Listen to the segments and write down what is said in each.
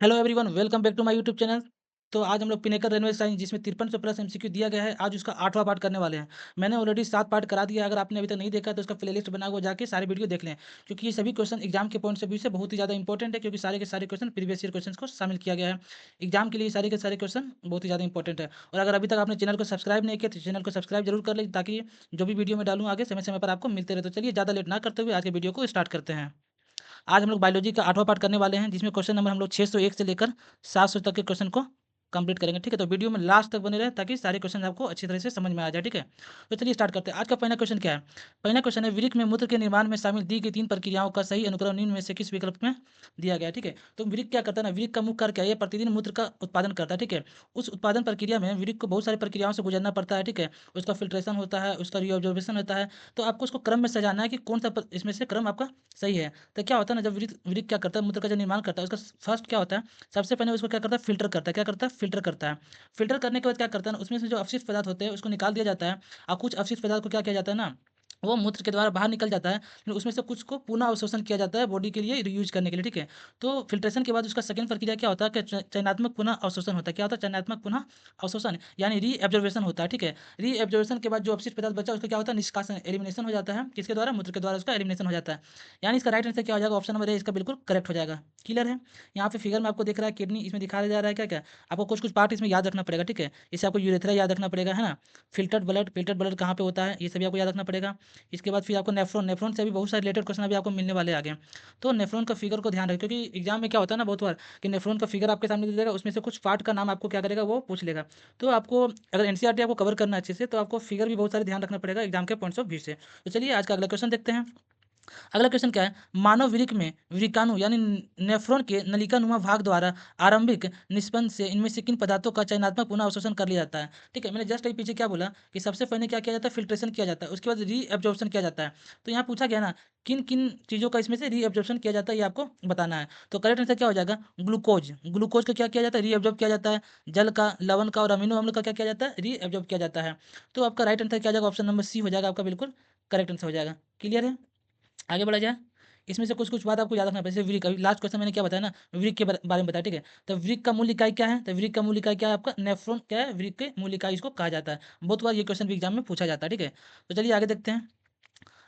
Hello everyone, welcome back to my YouTube channel. तो आज हम लोग पिनेकल रेलवे साइंस जिसमें 5300 प्लस एमसीक्यू दिया गया है, आज उसका 8वां पार्ट करने वाले हैं। मैंने ऑलरेडी 7 पार्ट करा दिया है। अगर आपने अभी तक नहीं देखा है तो उसका प्लेलिस्ट बना हुआ, जाके सारे वीडियो देख लें, क्योंकि ये सभी क्वेश्चन एग्जाम के पॉइंट ऑफ व्यू से बहुत ही ज़्यादा इंपॉर्टेंट है, क्योंकि सारे के सारे क्वेश्चन प्रीवियस ईयर क्वेश्चन को शामिल किया गया है। एग्जाम के लिए सारे के सारे क्वेश्चन बहुत ही ज़्यादा इंपॉर्टेंट है। और अगर अभी तक आपने चैनल को सब्सक्राइब नहीं किया तो चैनल को सब्सक्राइब जरूर कर लें, ताकि जो भी वीडियो मैं डालूँ आगे समय समय पर आपको मिलते रहे। तो चलिए ज़्यादा लेट ना करते हुए आज के वीडियो को स्टार्ट करते हैं। आज हम लोग बायोलॉजी का 8वां पार्ट करने वाले हैं, जिसमें क्वेश्चन नंबर हम लोग 601 से लेकर 700 तक के क्वेश्चन को कंप्लीट करेंगे। ठीक है, तो वीडियो में लास्ट तक बने रहे, ताकि सारे क्वेश्चन आपको अच्छी तरह से समझ में आ जाए। ठीक है, तो चलिए स्टार्ट करते हैं। आज का पहला क्वेश्चन क्या है? पहला क्वेश्चन है, वृक्क में मूत्र के निर्माण में शामिल दी गई 3 प्रक्रियाओं का सही अनुक्रम निम्न में से किस विकल्प में दिया गया है? ठीक है, तो वृक्क क्या करता है ना, वृक्क का मुख्य कार्य क्या है? ये प्रतिदिन मूत्र का उत्पादन करता है। ठीक है, उस उत्पादन प्रक्रिया में वृक्क को बहुत सारी प्रक्रियाओं से गुजरना पड़ता है। ठीक है, उसका फिल्ट्रेशन होता है, उसका रीऑब्जर्वेशन होता है। तो आपको उसको क्रम में सजाना है कि कौन सा इसमें से क्रम आपका सही है। तो क्या होता है ना, जब वृक्क वृक्क क्या करता है, मूत्र का जो निर्माण करता है, उसका फर्स्ट क्या होता है, सबसे पहले उसको क्या करता है, फिल्टर करता है। क्या करता है? फिल्टर करता है। फिल्टर करने के बाद क्या करता है ना, उसमें से जो अपशिष्ट पदार्थ होते हैं उसको निकाल दिया जाता है। और कुछ अपशिष्ट पदार्थ को क्या किया जाता है ना, वो मूत्र के द्वारा बाहर निकल जाता है। फिर उसमें से कुछ को पुनः अवशोषण किया जाता है बॉडी के लिए रीयूज करने के लिए। ठीक है, तो फिल्ट्रेशन के बाद उसका सेकंड प्रक्रिया क्या होता है कि चयनात्मक पुनः अवशोषण होता है। क्या होता है? चयनात्मक पुनः अवशोषण, यानी री एब्जॉर्वेशन होता है। ठीक है, री एब्जॉर्वेशन के बाद जो अपशिष्ट पदार्थ बचा उसका क्या होता है, निष्कासन, एलिमिनेशन हो जाता है। किसके द्वारा? मूत्र के द्वारा उसका एलिमिनेशन हो जाता है। यानी इसका राइट आंसर क्या हो जाएगा? ऑप्शन नंबर ए इसका बिल्कुल करेक्ट हो जाएगा। क्लियर है? यहाँ पे फिगर में आपको दिख रहा है किडनी, इसमें दिखाया जा रहा है क्या क्या, आपको कुछ कुछ पार्ट इसमें याद रखना पड़ेगा। ठीक है, इसे आपको यूरेथ्रा याद रखना पड़ेगा, है ना। फिल्टर्ड ब्लड कहाँ पे होता है, ये सभी आपको याद रखना पड़ेगा। इसके बाद फिर आपको नेफ्रॉन, नेफ्रॉन से भी बहुत सारे रिलेटेड क्वेश्चन अभी आपको मिलने वाले आगे। तो नेफ्रॉन का फिगर को ध्यान रखें, क्योंकि एग्जाम में क्या होता है ना बहुत बार कि नेफ्रॉन का फिगर आपके सामने दे देगा, उसमें से कुछ पार्ट का नाम आपको क्या करेगा, वो पूछ लेगा। तो आपको अगर एनसीईआरटी आपको कवर करना है अच्छे से, तो आपको फिगर भी बहुत सारे ध्यान रखना पड़ेगा एग्जाम के पॉइंट्स ऑफ व्यू से। तो चलिए आज का अगला क्वेश्चन देखते हैं। अगला क्वेश्चन क्या है, मानव वृक्क में वृक्काणु यानी नेफ्रॉन के नलिकानुमा भाग द्वारा आरंभिक निस्पंद से इनमें से किन पदार्थों का चयनात्मक पुनः अवशोषण कर लिया जाता है? ठीक है, मैंने जस्ट अभी पीछे क्या बोला कि सबसे पहले क्या किया जाता है, फिल्ट्रेशन किया जाता है, उसके बाद री एब्जॉर्प्शन किया जाता है। तो यहाँ पूछा गया ना, किन किन चीज़ों का इसमें से री एब्जॉर्प्शन किया जाता है, ये आपको बताना है। तो करेक्ट आंसर क्या हो जाएगा? ग्लूकोज। ग्लूकोज का क्या किया जाता है? री एब्जॉर्ब किया जाता है। जल का, लवण का और अमीनो अम्ल का क्या किया जाता है? री एब्जॉर्ब किया जाता है। तो आपका राइट आंसर क्या हो जाएगा? ऑप्शन नंबर सी हो जाएगा आपका, बिल्कुल करेक्ट आंसर हो जाएगा। क्लियर है? आगे बढ़ा जाए। इसमें से कुछ कुछ बात आपको याद रखना पड़ेगा। जैसे वृक्क, अभी लास्ट क्वेश्चन मैंने क्या बताया ना, वृक्क के बारे में बताया। ठीक है, तो वृक्क का मूल इकाई क्या है? तो वृक्क का मूल इकाई क्या है आपका? नेफ्रॉन क्या है? वृक्क के मूल इकाई इसको कहा जाता है। बहुत बार ये क्वेश्चन भी एग्जाम में पूछा जाता है। ठीक है, तो चलिए आगे देखते हैं।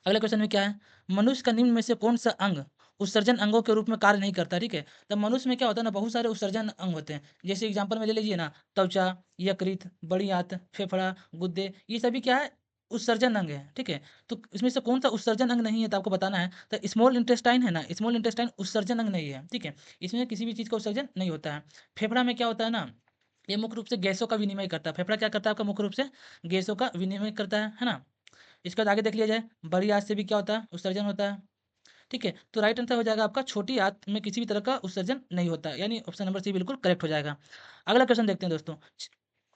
अगले क्वेश्चन में क्या है, मनुष्य का निम्न में से कौन सा अंग उत्सर्जन अंगों के रूप में कार्य नहीं करता? ठीक है, तो मनुष्य में क्या होता है ना, बहुत सारे उत्सर्जन अंग होते हैं। जैसे एग्जांपल में ले लीजिए ना, त्वचा, यकृत, बड़ी आंत, फेफड़ा, गुर्दे, ये सभी क्या है, उत्सर्जन अंग है। ठीक है, तो इसमें से कौन सा उत्सर्जन अंग नहीं है, तो आपको बताना है। तो स्मॉल इंटेस्टाइन है ना, स्मॉल इंटेस्टाइन उत्सर्जन अंग नहीं है। ठीक है, इसमें किसी भी चीज़ का उत्सर्जन नहीं होता है। फेफड़ा में क्या होता है ना, ये मुख्य रूप से गैसों का विनिमय करता है। फेफड़ा क्या करता है आपका? मुख्य रूप से गैसों का विनिमय करता है ना। इसके बाद आगे देख लिया जाए, बड़ी आंत से भी क्या होता है? उत्सर्जन होता है। ठीक है, तो राइट आंसर हो जाएगा आपका, छोटी आंत में किसी भी तरह का उत्सर्जन नहीं होता है, यानी ऑप्शन नंबर सी बिल्कुल करेक्ट हो जाएगा। अगला क्वेश्चन देखते हैं दोस्तों।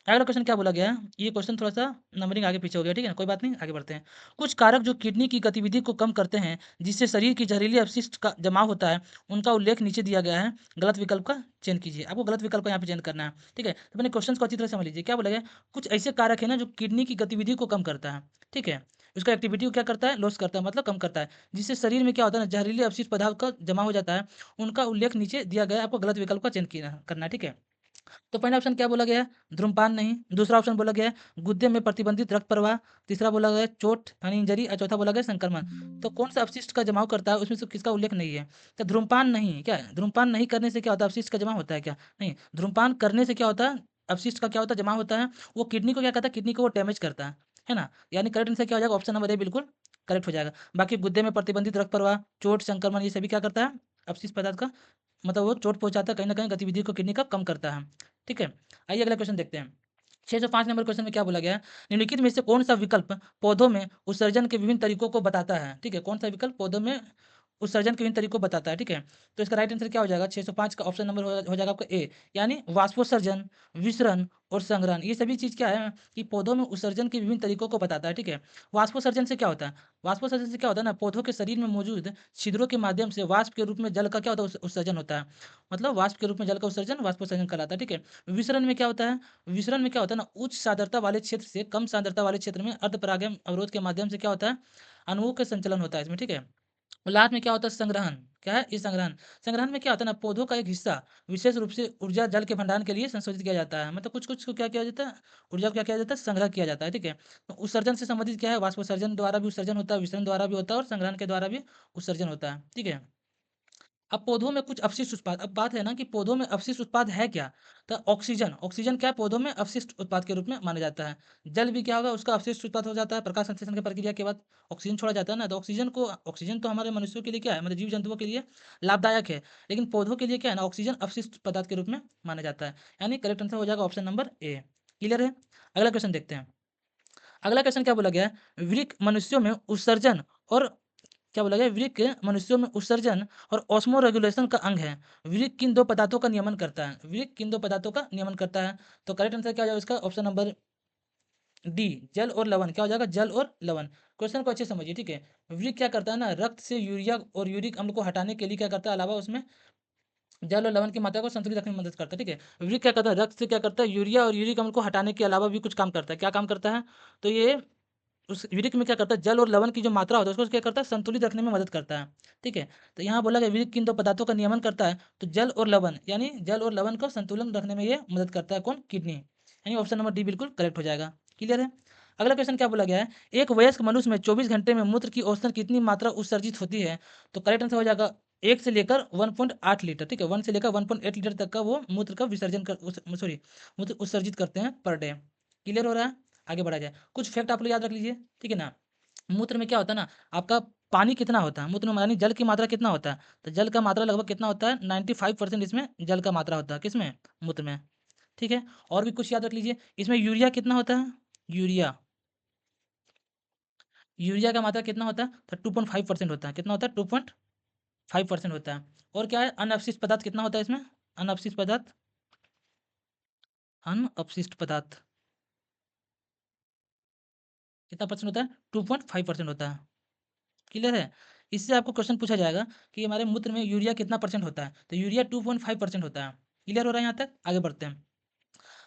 अगला क्वेश्चन क्या बोला गया है, ये क्वेश्चन थोड़ा सा नंबरिंग आगे पीछे हो गया। ठीक है ना, कोई बात नहीं, आगे बढ़ते हैं। कुछ कारक जो किडनी की गतिविधि को कम करते हैं, जिससे शरीर की जहरीली अपशिष्ट का जमाव होता है, उनका उल्लेख नीचे दिया गया है। गलत विकल्प का चयन कीजिए। आपको गलत विकल्प का यहाँ पे चयन करना है। ठीक है, तो मैंने क्वेश्चन को अच्छी तरह समझ लीजिए। क्या बोला गया, कुछ ऐसे कारक है ना जो किडनी की गतिविधि को कम करता है। ठीक है, उसका एक्टिविटी को क्या करता है, लॉस करता है, मतलब कम करता है, जिससे शरीर में क्या होता है ना, जहरीले अपशिष्ट पदार्थ का जमा हो जाता है। उनका उल्लेख नीचे दिया गया है। आपको गलत विकल्प का चयन करना है। ठीक है, तो पहला ऑप्शन क्या बोला गया है, धूम्रपान नहीं। दूसरा ऑप्शन बोला गया है गुर्दे में प्रतिबंधित रक्त प्रवाह। तीसरा बोला गया है चोट यानी इंजरी, और चौथा बोला गया है संक्रमण। तो कौन सा अपशिष्ट का जमाव करता है, उसमें से किसका उल्लेख नहीं है? तो धूम्रपान नहीं। क्या है? धूम्रपान नहीं करने से क्या होता है, अपशिष्ट का जमा होता है क्या? नहीं, धूम्रपान करने से क्या होता है, अपशिष्ट का क्या होता है, जमा होता है। वो किडनी को क्या करता है, किडनी को वो डैमेज करता है ना। यानी करेक्ट आंसर क्या हो जाएगा, ऑप्शन नंबर ए बिल्कुल करेक्ट हो जाएगा। बाकी गुर्दे में प्रतिबंधित रक्त प्रवाह, चोट, संक्रमण, ये सभी क्या करता है, अपशिष्ट पदार्थ का, मतलब वो चोट पहुँचाता है, कहीं न कहीं गतिविधि को किडनी का कम करता है। ठीक है? आइए अगला क्वेश्चन देखते हैं। 605 नंबर क्वेश्चन में क्या बोला गया है? निम्नलिखित में से कौन-सा विकल्प पौधों में उत्सर्जन के विभिन्न तरीकों को बताता है? ठीक है, कौन-सा विकल्प पौधों में उत्सर्जन के विभिन्न तरीकों को बताता है? ठीक है, तो इसका राइट आंसर क्या हो जाएगा? 605 का ऑप्शन नंबर हो जाएगा आपका ए, यानी वाष्पोत्सर्जन, विसरण और संघनन। ये सभी चीज़ क्या है कि पौधों में उत्सर्जन के विभिन्न तरीकों को बताता है। ठीक है, वाष्पोत्सर्जन से क्या होता है? वाष्पोत्सर्जन से क्या होता है ना, पौधों के शरीर में मौजूद छिद्रों के माध्यम से वाष्प के रूप में जल का क्या होता है, उत्सर्जन होता है। मतलब वाष्प के रूप में जल का उत्सर्जन वाष्पोत्सर्जन कहलाता है। ठीक है, विसरण में क्या होता है? विसरण में क्या होता है ना, उच्च सांद्रता वाले क्षेत्र से कम सांद्रता वाले क्षेत्र में अर्धपरागैम अवरोध के माध्यम से क्या होता है, अणुओं का संचलन होता है इसमें। ठीक है, और लास्ट में क्या होता है? संग्रहण। क्या है? इस संग्रहण। संग्रहण में क्या होता है ना, पौधों का एक हिस्सा विशेष रूप से ऊर्जा जल के भंडारण के लिए संशोधित किया जाता है। मतलब कुछ-कुछ को क्या किया जाता है? ऊर्जा को क्या किया जाता है? संग्रह किया जाता है, ठीक है? तो उत्सर्जन से संबंधित क्या है? वाष्पोत्सर्जन द्वारा भी उत्सर्जन होता है, विसरण द्वारा भी होता है और संग्रहण के द्वारा भी उत्सर्जन होता है, ठीक है? अब पौधों में कुछ अपशिष्ट उत्पाद, अब बात है ना कि पौधों में अपशिष्ट उत्पाद है क्या? तो ऑक्सीजन, ऑक्सीजन क्या है? पौधों में अपशिष्ट उत्पाद के रूप में माना जाता है। जल भी क्या होगा? उसका अपशिष्ट उत्पाद हो जाता है। प्रकाश संश्लेषण की प्रक्रिया के बाद ऑक्सीजन छोड़ा जाता है ना, तो ऑक्सीजन तो हमारे मनुष्यों के लिए क्या है? मतलब जीव-जंतुओं के लिए लाभदायक है। लेकिन पौधों के लिए क्या है ना, ऑक्सीजन अपशिष्ट पदार्थ के रूप में माना जाता है। यानी करेक्ट आंसर हो जाएगा ऑप्शन नंबर ए। क्लियर है? अगला क्वेश्चन देखते हैं। अगला क्वेश्चन क्या बोला गया है? वृक्क मनुष्यों में उत्सर्जन और क्या बोला गया? वृक्क मनुष्यों में उत्सर्जन और ऑस्मो रेगुलेशन का अंग है। वृक्क किन 2 पदार्थों का नियमन करता है? वृक्क किन 2 पदार्थों का नियमन करता है? तो करेक्ट आंसर क्या हो जाएगा इसका? ऑप्शन नंबर डी, जल और लवण। क्या हो जाएगा? जल और लवण। क्वेश्चन को अच्छे से समझिए, ठीक है? वृक्क क्या करता है ना, रक्त से यूरिया और यूरिक अम्ल को हटाने के लिए क्या करता है, अलावा उसमें जल और लवण की मात्रा को संतुलित रखने में मदद करता है, ठीक है? वृक्क क्या करता है? रक्त से क्या करता है? यूरिया और यूरिक अम्ल को हटाने के अलावा भी कुछ काम करता है। क्या काम करता है? तो ये उस यूरिक में क्या करता है? जल और लवण की जो मात्रा होता है उसको क्या करता है? संतुलित रखने में मदद करता है, ठीक है? तो यहाँ बोला गया वृक्क किन 2 पदार्थों का नियमन करता है? तो जल और लवण, यानी जल और लवण को संतुलन रखने में ये मदद करता है। कौन? किडनी। यानी ऑप्शन नंबर डी बिल्कुल करेक्ट हो जाएगा। क्लियर है? अगला क्वेश्चन क्या बोला गया है? एक वयस्क मनुष्य में 24 घंटे में मूत्र की औसतन कितनी मात्रा उत्सर्जित होती है? तो करेक्ट आंसर हो जाएगा 1 से लेकर 1.8 लीटर, ठीक है? 1 से लेकर 1.8 लीटर तक का वो मूत्र का विसर्जन कर उस सॉरी मूत्र उत्सर्जित करते हैं पर डे। क्लियर हो रहा है? आगे बढ़ा जाए। कुछ फैक्ट आप लोग याद रख लीजिए, ठीक है ना? मूत्र में क्या होता है ना, आपका पानी कितना होता है मूत्र में, यानी जल की मात्रा कितना होता है? तो जल का मात्रा लगभग कितना होता है? 95% इसमें जल का मात्रा होता है। किसमें? मूत्र में, ठीक है? और भी कुछ याद रख लीजिए, इसमें यूरिया कितना होता है? यूरिया, यूरिया का मात्रा कितना होता है? तो 2.5% होता है। कितना होता है? 2.5% होता है। और क्या है? अनअवशिष्ट पदार्थ कितना होता है इसमें? अनअवशिष्ट पदार्थ, अनअवशिष्ट पदार्थ कितना परसेंट होता है? 2.5% होता है। क्लियर है? इससे आपको क्वेश्चन पूछा जाएगा कि हमारे मूत्र में यूरिया कितना परसेंट होता है? तो यूरिया 2.5% होता है। क्लियर हो रहा है यहाँ तक? आगे बढ़ते हैं।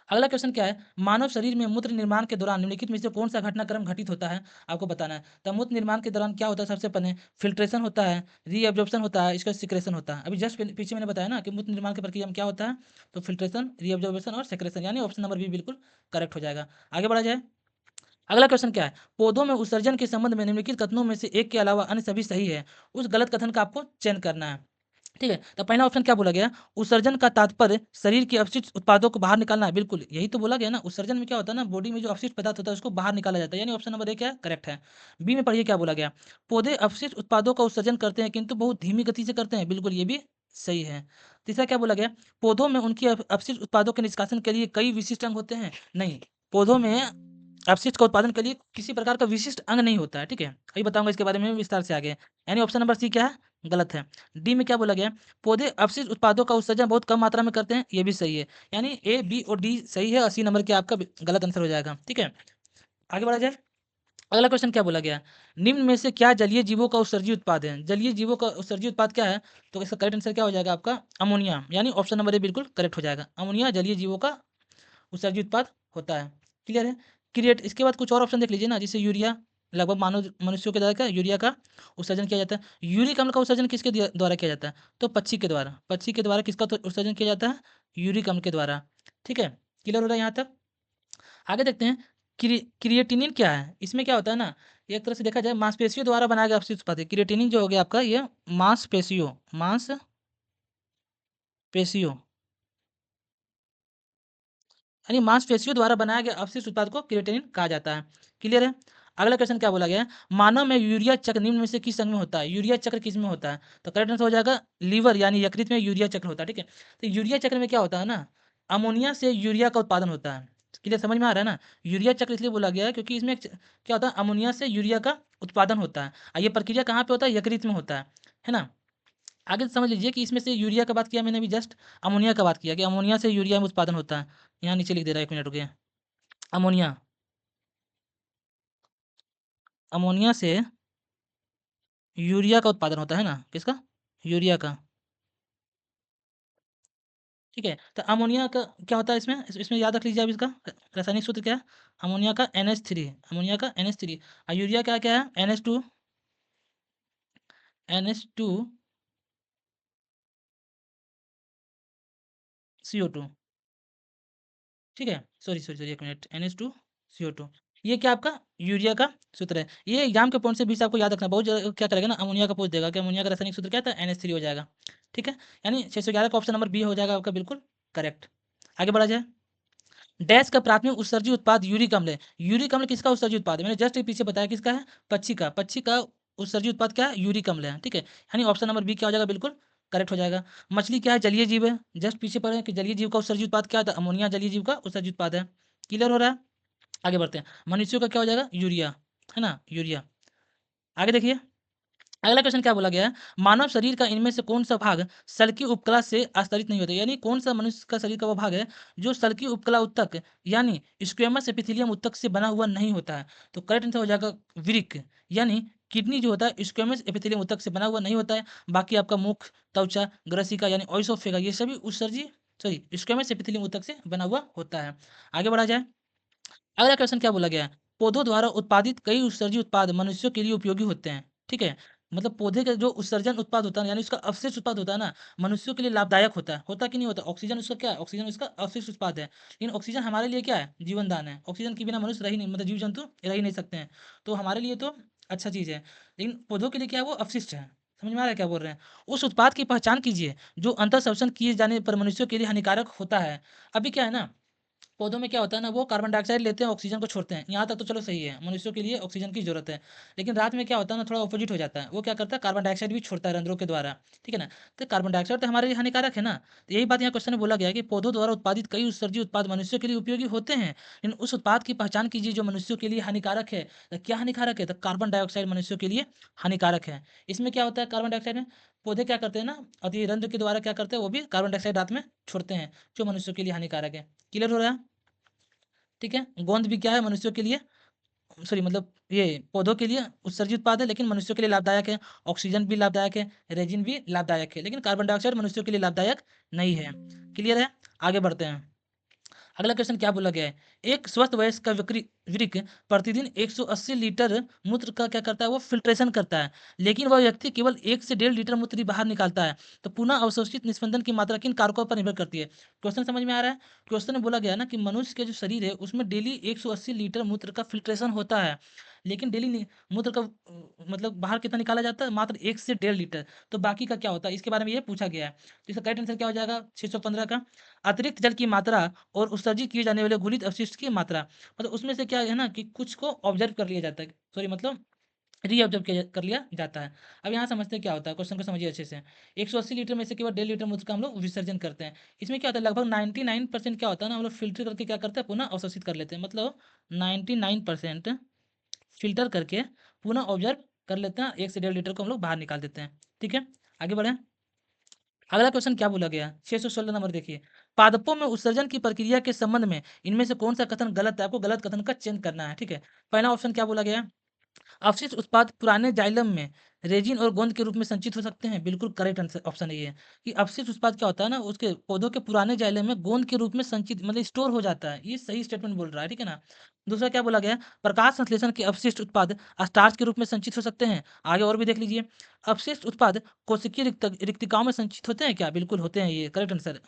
अगला क्वेश्चन क्या है? मानव शरीर में मूत्र निर्माण के दौरान निम्नलिखित में से कौन-सा घटनाक्रम घटित होता है? आपको बताना है। तो मूत्र निर्माण के दौरान क्या होता है? सबसे पहले फ़िल्ट्रेशन होता है, रीअब्ज़ॉर्प्शन होता है, इसका सिक्रेशन होता है। अभी जस्ट पीछे मैंने बताया ना कि मूत्र निर्माण की प्रक्रिया में क्या होता है? तो फ़िल्ट्रेशन, रीअब्ज़ॉर्प्शन और सिक्रेशन, यानी ऑप्शन नंबर बी बिल्कुल करेक्ट हो जाएगा। आगे बढ़ा जाए। अगला क्वेश्चन क्या है? पौधों में उत्सर्जन के संबंध में निम्नलिखित कथनों में से एक के अलावा अन्य सभी सही है। उस गलत कथन का आपको चयन करना है। ठीक है? तो पहला ऑप्शन क्या बोला गया? उत्सर्जन का तात्पर्य शरीर के अपशिष्ट उत्पादों को बाहर निकालना है। बिल्कुल, यही तो बोला गया ना। उत्सर्जन में क्या होता है ना, बॉडी में जो अपशिष्ट पदार्थ होता है उसको बाहर निकाला जाता है, यानी ऑप्शन नंबर ए क्या है? करेक्ट है। बी में पढ़िए क्या बोला गया? पौधे अपशिष्ट उत्पादों का उत्सर्जन करते हैं किंतु बहुत धीमी गति से करते हैं। बिल्कुल, ये भी सही है। तीसरा क्या बोला गया? पौधों में उनके अपशिष्ट उत्पादों के निष्कासन के लिए कई विशिष्ट अंग होते हैं। नहीं, पौधों में अपशिष्ट का उत्पादन के लिए किसी प्रकार का विशिष्ट अंग नहीं होता है, ठीक है? अभी बताऊँगा इसके बारे में विस्तार से आगे। यानी ऑप्शन नंबर सी क्या है? गलत है। डी में क्या बोला गया है? पौधे अपशिष्ट उत्पादों का उत्सर्जन बहुत कम मात्रा में करते हैं, ये भी सही है। यानी ए, बी और डी सही है और सी नंबर क्या आपका गलत आंसर हो जाएगा, ठीक है? आगे बढ़ा जाए। अगला क्वेश्चन क्या बोला गया है? निम्न में से क्या जलीय जीवों का उत्सर्जी उत्पाद है? जलीय जीवों का उत्सर्जी उत्पाद क्या है? तो इसका करेक्ट आंसर क्या हो जाएगा आपका? अमोनिया, यानी ऑप्शन नंबर ए बिल्कुल करेक्ट हो जाएगा। अमोनिया जलीय जीवों का उत्सर्जी उत्पाद होता है। क्लियर है? क्रिएट, इसके बाद कुछ और ऑप्शन देख लीजिए ना, जैसे यूरिया, लगभग मानव मनुष्यों के द्वारा क्या यूरिया का उत्सर्जन किया जाता है। यूरिक अम्ल का उत्सर्जन किसके द्वारा किया जाता है? तो पक्षी के द्वारा। पक्षी के द्वारा किसका तो उत्सर्जन किया जाता है? यूरिक अम्ल के द्वारा। ठीक है? क्लियर हो रहा है यहाँ तक? आगे देखते हैं। क्रिएटिनिन क्या है? इसमें क्या होता है ना, एक तरह से देखा जाए मांसपेशियों द्वारा बनाया गया अपशिष्ट उत्पाद है। क्रिएटिनिन जो हो गया आपका, ये मांसपेशियों यानी मांसपेशियों द्वारा बनाया गया अपशिष्ट उत्पाद को क्रिएटिनिन कहा जाता है। क्लियर है? अगला क्वेश्चन क्या बोला गया है? मानव में यूरिया चक्र निम्न में से किस अंग में होता है? यूरिया चक्र किस में होता है? तो करेक्ट आंसर हो जाएगा लीवर, यानी यकृत में यूरिया चक्र होता है, ठीक है? तो यूरिया चक्र में क्या होता है ना, अमोनिया से यूरिया का उत्पादन होता है। क्लियर, समझ में आ रहा है ना? यूरिया चक्र इसलिए बोला गया है क्योंकि इसमें क्या होता है, अमोनिया से यूरिया का उत्पादन होता है। और ये प्रक्रिया कहाँ पे होता है? यकृत में होता है ना? आगे समझ लीजिए कि इसमें से यूरिया का बात किया मैंने अभी जस्ट, अमोनिया का बात किया कि अमोनिया से यूरिया में उत्पादन होता है। यहाँ नीचे लिख दे रहा है, 1 मिनट रुकिए। अमोनिया, अमोनिया से यूरिया का उत्पादन होता है ना, किसका? यूरिया का, ठीक है? तो अमोनिया का क्या होता है इसमें? इसमें याद रख लीजिए आप इसका रासायनिक सूत्र क्या है? अमोनिया का NH3, अमोनिया का NH3 और यूरिया का क्या है? NH2, NH2 CO2, ठीक है। सॉरी सॉरी सॉरी, एक मिनट, NH2 CO2, ये क्या आपका यूरिया का सूत्र है। ये एग्जाम के पॉइंट से भी आपको याद रखना, बहुत क्या करेगा ना, अमोनिया का पूछ देगा कि अमोनिया का रासायनिक सूत्र क्या था, NH3 हो जाएगा, ठीक है। यानी 611 का ऑप्शन नंबर बी हो जाएगा आपका बिल्कुल करेक्ट। आगे बढ़ा जाए। डैश का प्राथमिक उत्सर्जी उत्पाद यूरिक अम्ल है। यूरिक अम्ल किसका उत्सर्जी उत्पाद है, मैंने जस्ट पीछे बताया किसका है, पक्षी का उत्सर्जी उत्पाद क्या है, यूरिक अम्ल है, ठीक है। यानी ऑप्शन नंबर बी क्या हो जाएगा बिल्कुल करेक्ट हो जाएगा। मछली क्या है, जलीय जीव है, जस्ट पीछे पढ़े कि जलीय जीव का उत्सर्जी उत्पाद क्या था, अमोनिया जलीय जीव का उत्सर्जी उत्पाद है। क्लियर हो रहा है। आगे बढ़ते हैं। मनुष्यों का क्या हो जाएगा, यूरिया, है ना, यूरिया। आगे देखिए, अगला क्वेश्चन क्या बोला गया है, मानव शरीर का इनमें से कौन सा भाग सल्की उपकला से आस्तरित नहीं होता, यानी कौन सा मनुष्य का शरीर का वो भाग है जो सल्की उपकला उत्तक यानी स्क्वेमस एपिथेलियम उत्तक से बना हुआ नहीं होता है। तो करेक्ट आंसर हो जाएगा वृक्क, यानी किडनी जो होता है स्क्वेमस एपिथेलियम उत्तक से बना हुआ नहीं होता है। बाकी आपका मुख, त्वचा, ग्रसिका यानी ओइसोफेगा, ये सभी उत्सर्जी सॉरी स्क्वेमस एपिथेलियम उत्तक से बना हुआ होता है। आगे बढ़ा जाए। अगला क्वेश्चन क्या बोला गया है, पौधों द्वारा उत्पादित कई उत्सर्जी उत्पाद मनुष्यों के लिए उपयोगी होते हैं, ठीक है। मतलब पौधे का जो उत्सर्जन उत्पाद होता है यानी उसका अवशिष्ट उत्पाद होता है ना, मनुष्यों के लिए लाभदायक होता है कि नहीं होता। ऑक्सीजन उसका क्या है, ऑक्सीजन उसका अवशिष्ट उत्पाद है, लेकिन ऑक्सीजन हमारे लिए क्या है, जीवन दान है। ऑक्सीजन के बिना मनुष्य रह ही नहीं, मतलब जीव जंतु रह ही नहीं सकते हैं। तो हमारे लिए तो अच्छा चीज़ है, लेकिन पौधों के लिए क्या है, वो अवशिष्ट है। समझ में आ रहा है क्या बोल रहे हैं। उस उत्पाद की पहचान कीजिए जो अंतर शोषण किए जाने पर मनुष्यों के लिए हानिकारक होता है। अभी क्या है ना, पौधों में क्या होता है ना, वो कार्बन डाइऑक्साइड लेते हैं, ऑक्सीजन को छोड़ते हैं, यहाँ तक तो चलो सही है, मनुष्यों के लिए ऑक्सीजन की जरूरत है। लेकिन रात में क्या होता है ना, थोड़ा ऑपोजिट हो जाता है, वो क्या करता है, कार्बन डाइऑक्साइड भी छोड़ता है रंध्रों के द्वारा, ठीक है ना। तो कार्बन डाइऑक्साइड तो हमारे लिए हानिकारक है ना। तो यही बात यहाँ क्वेश्चन में बोला गया है कि पौधों द्वारा उत्पादित कई उत्सर्जी उत्पाद मनुष्यों के लिए उपयोगी होते हैं, लेकिन उस उत्पाद की पहचान कीजिए जो मनुष्यों के लिए हानिकारक है। तो क्या हानिकारक है, तो कार्बन डाइऑक्साइड मनुष्यों के लिए हानिकारक है। इसमें क्या होता है, कार्बन डाइऑक्साइड में पौधे क्या करते हैं ना, अति रंध्र के द्वारा क्या करते हैं, वो भी कार्बन डाइऑक्साइड रात में छोड़ते हैं, जो मनुष्यों के लिए हानिकारक है। क्लियर हो रहा है, ठीक है। गोंद भी क्या है, मनुष्यों के लिए सॉरी मतलब ये पौधों के लिए उत्सर्जित उत्पाद है, लेकिन मनुष्यों के लिए लाभदायक है। ऑक्सीजन भी लाभदायक है, रेजिन भी लाभदायक है, लेकिन कार्बन डाइऑक्साइड मनुष्यों के लिए लाभदायक नहीं है। क्लियर है। आगे बढ़ते हैं। अगला क्वेश्चन क्या बोला गया है, एक स्वस्थ वयस्क का वृक्क प्रतिदिन 180 लीटर मूत्र का क्या करता है, वो फिल्ट्रेशन करता है, लेकिन वह व्यक्ति केवल 1 से 1.5 लीटर मूत्र ही बाहर निकालता है। तो पुनः अवशोषित निस्पंदन की मात्रा किन कारकों पर निर्भर करती है। क्वेश्चन समझ में आ रहा है। क्वेश्चन में बोला गया है ना कि मनुष्य के जो शरीर है उसमें डेली 180 लीटर मूत्र का फिल्ट्रेशन होता है, लेकिन डेली मूत्र का मतलब बाहर कितना निकाला जाता है, मात्र 1 से 1.5 लीटर। तो बाकी का क्या होता है, इसके बारे में ये पूछा गया है। तो इसका करेक्ट आंसर क्या हो जाएगा, 615 का। अतिरिक्त जल की मात्रा और उत्सर्जित किए जाने वाले घुलित अपशिष्ट की मात्रा, मतलब उसमें से क्या है ना कि कुछ को ऑब्जर्व कर लिया जाता है, सॉरी मतलब रीऑब्जर्व कर लिया जाता है। अब यहाँ समझते हैं क्या होता है, क्वेश्चन को समझिए अच्छे से। 180 लीटर में से केवल 1.5 लीटर मूत्र का हम लोग विसर्जन करते हैं। इसमें क्या होता है, लगभग 99% क्या होता है ना, हम लोग फिल्टर करके क्या करते हैं, पुनः अवशोषित कर लेते हैं। मतलब 99% फिल्टर करके पुनः ऑब्जर्व कर लेते हैं, 1 से 1.5 लीटर को हम लोग बाहर निकाल देते हैं, ठीक है। आगे बढ़े। अगला क्वेश्चन क्या बोला गया, 616 नंबर देखिए। पादपों में उत्सर्जन की प्रक्रिया के संबंध में इनमें से कौन सा कथन गलत है, आपको गलत कथन का चयन करना है, ठीक है। पहला ऑप्शन क्या बोला गया है, अवशिष्ट उत्पाद पुराने जाइलम में रेजिन और गोंद के रूप में संचित हो सकते हैं। बिल्कुल करेक्ट आंसर ऑप्शन ये है कि अवशिष्ट उत्पाद क्या होता है ना, उसके पौधों के पुराने जाइलम में गोंद के रूप में संचित मतलब स्टोर हो जाता है। ये सही स्टेटमेंट बोल रहा है, ठीक है ना। दूसरा क्या बोला गया, प्रकाश संश्लेषण के अवशिष्ट उत्पाद स्टार्च के रूप में संचित हो सकते हैं। आगे और भी देख लीजिए, अवशिष्ट उत्पाद कोशिकीय रिक्तिकाओं में संचित होते हैं क्या, बिल्कुल होते हैं, ये करेक्ट आंसर।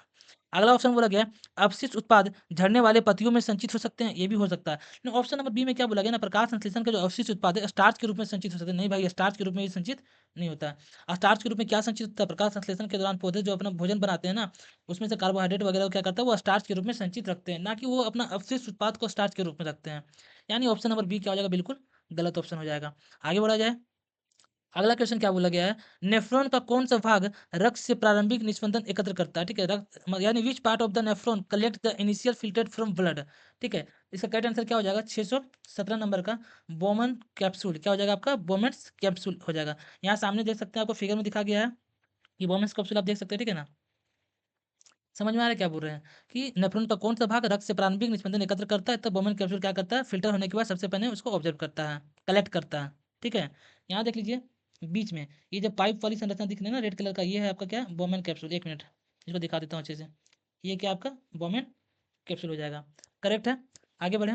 अगला ऑप्शन बोला गया अवशिष्ट उत्पाद झड़ने वाले पत्तियों में संचित हो सकते हैं, ये भी हो सकता है। लेकिन ऑप्शन नंबर बी में क्या बोला गया ना, प्रकाश संश्लेषण का जो अवशिष्ट उत्पाद है स्टार्च के रूप में संचित हो सकते हैं। नहीं भाई, स्टार्च के रूप में ये संचित नहीं होता है। स्टार्च के रूप में क्या संचित होता है, प्रकाश संश्लेषण के दौरान पौधे जो अपना भोजन बनाते हैं ना, उसमें से कार्बोहाइड्रेट वगैरह को क्या करता है, वो स्टार्च के रूप में संचित रखते हैं, ना कि वो अपना अवशिष्ट उत्पाद को स्टार्च के रूप में रखते हैं। यानी ऑप्शन नंबर बी क्या हो जाएगा, बिल्कुल गलत ऑप्शन हो जाएगा। आगे बढ़ा जाए। अगला क्वेश्चन क्या बोला गया है, नेफ्रॉन का कौन सा भाग रक्त से प्रारंभिक निस्पंदन एकत्र करता है, ठीक है। रक्त यानी which part of the nephron collect the initial filtrate from blood, ठीक है। इसका करेक्ट आंसर क्या हो जाएगा, 617 नंबर का बोमन कैप्सूल क्या हो जाएगा आपका, बोमेंस कैप्सूल हो जाएगा। यहाँ सामने देख सकते हैं, आपको फिगर में दिखा गया है कि बोमेंस कैप्सूल आप देख सकते हैं, ठीक है ना। समझ में आ रहा है क्या बोल रहे हैं कि नेफ्रॉन का कौन सा भाग रक्त से प्रारंभिक निस्पंदन एकत्र करता है, तो बोमेन कैप्सूल क्या करता है, फिल्टर होने के बाद सबसे पहले उसको ऑब्जर्व करता है, कलेक्ट करता है, ठीक है। यहाँ देख लीजिए बीच में ये जो पाइप वाली संरचना दिख रही है ना रेड कलर का, ये है आपका क्या, बोमेन कैप्सूल। एक मिनट इसको दिखा देता हूँ अच्छे से। ये क्या आपका बोमेन कैप्सूल हो जाएगा, करेक्ट है। आगे बढ़े।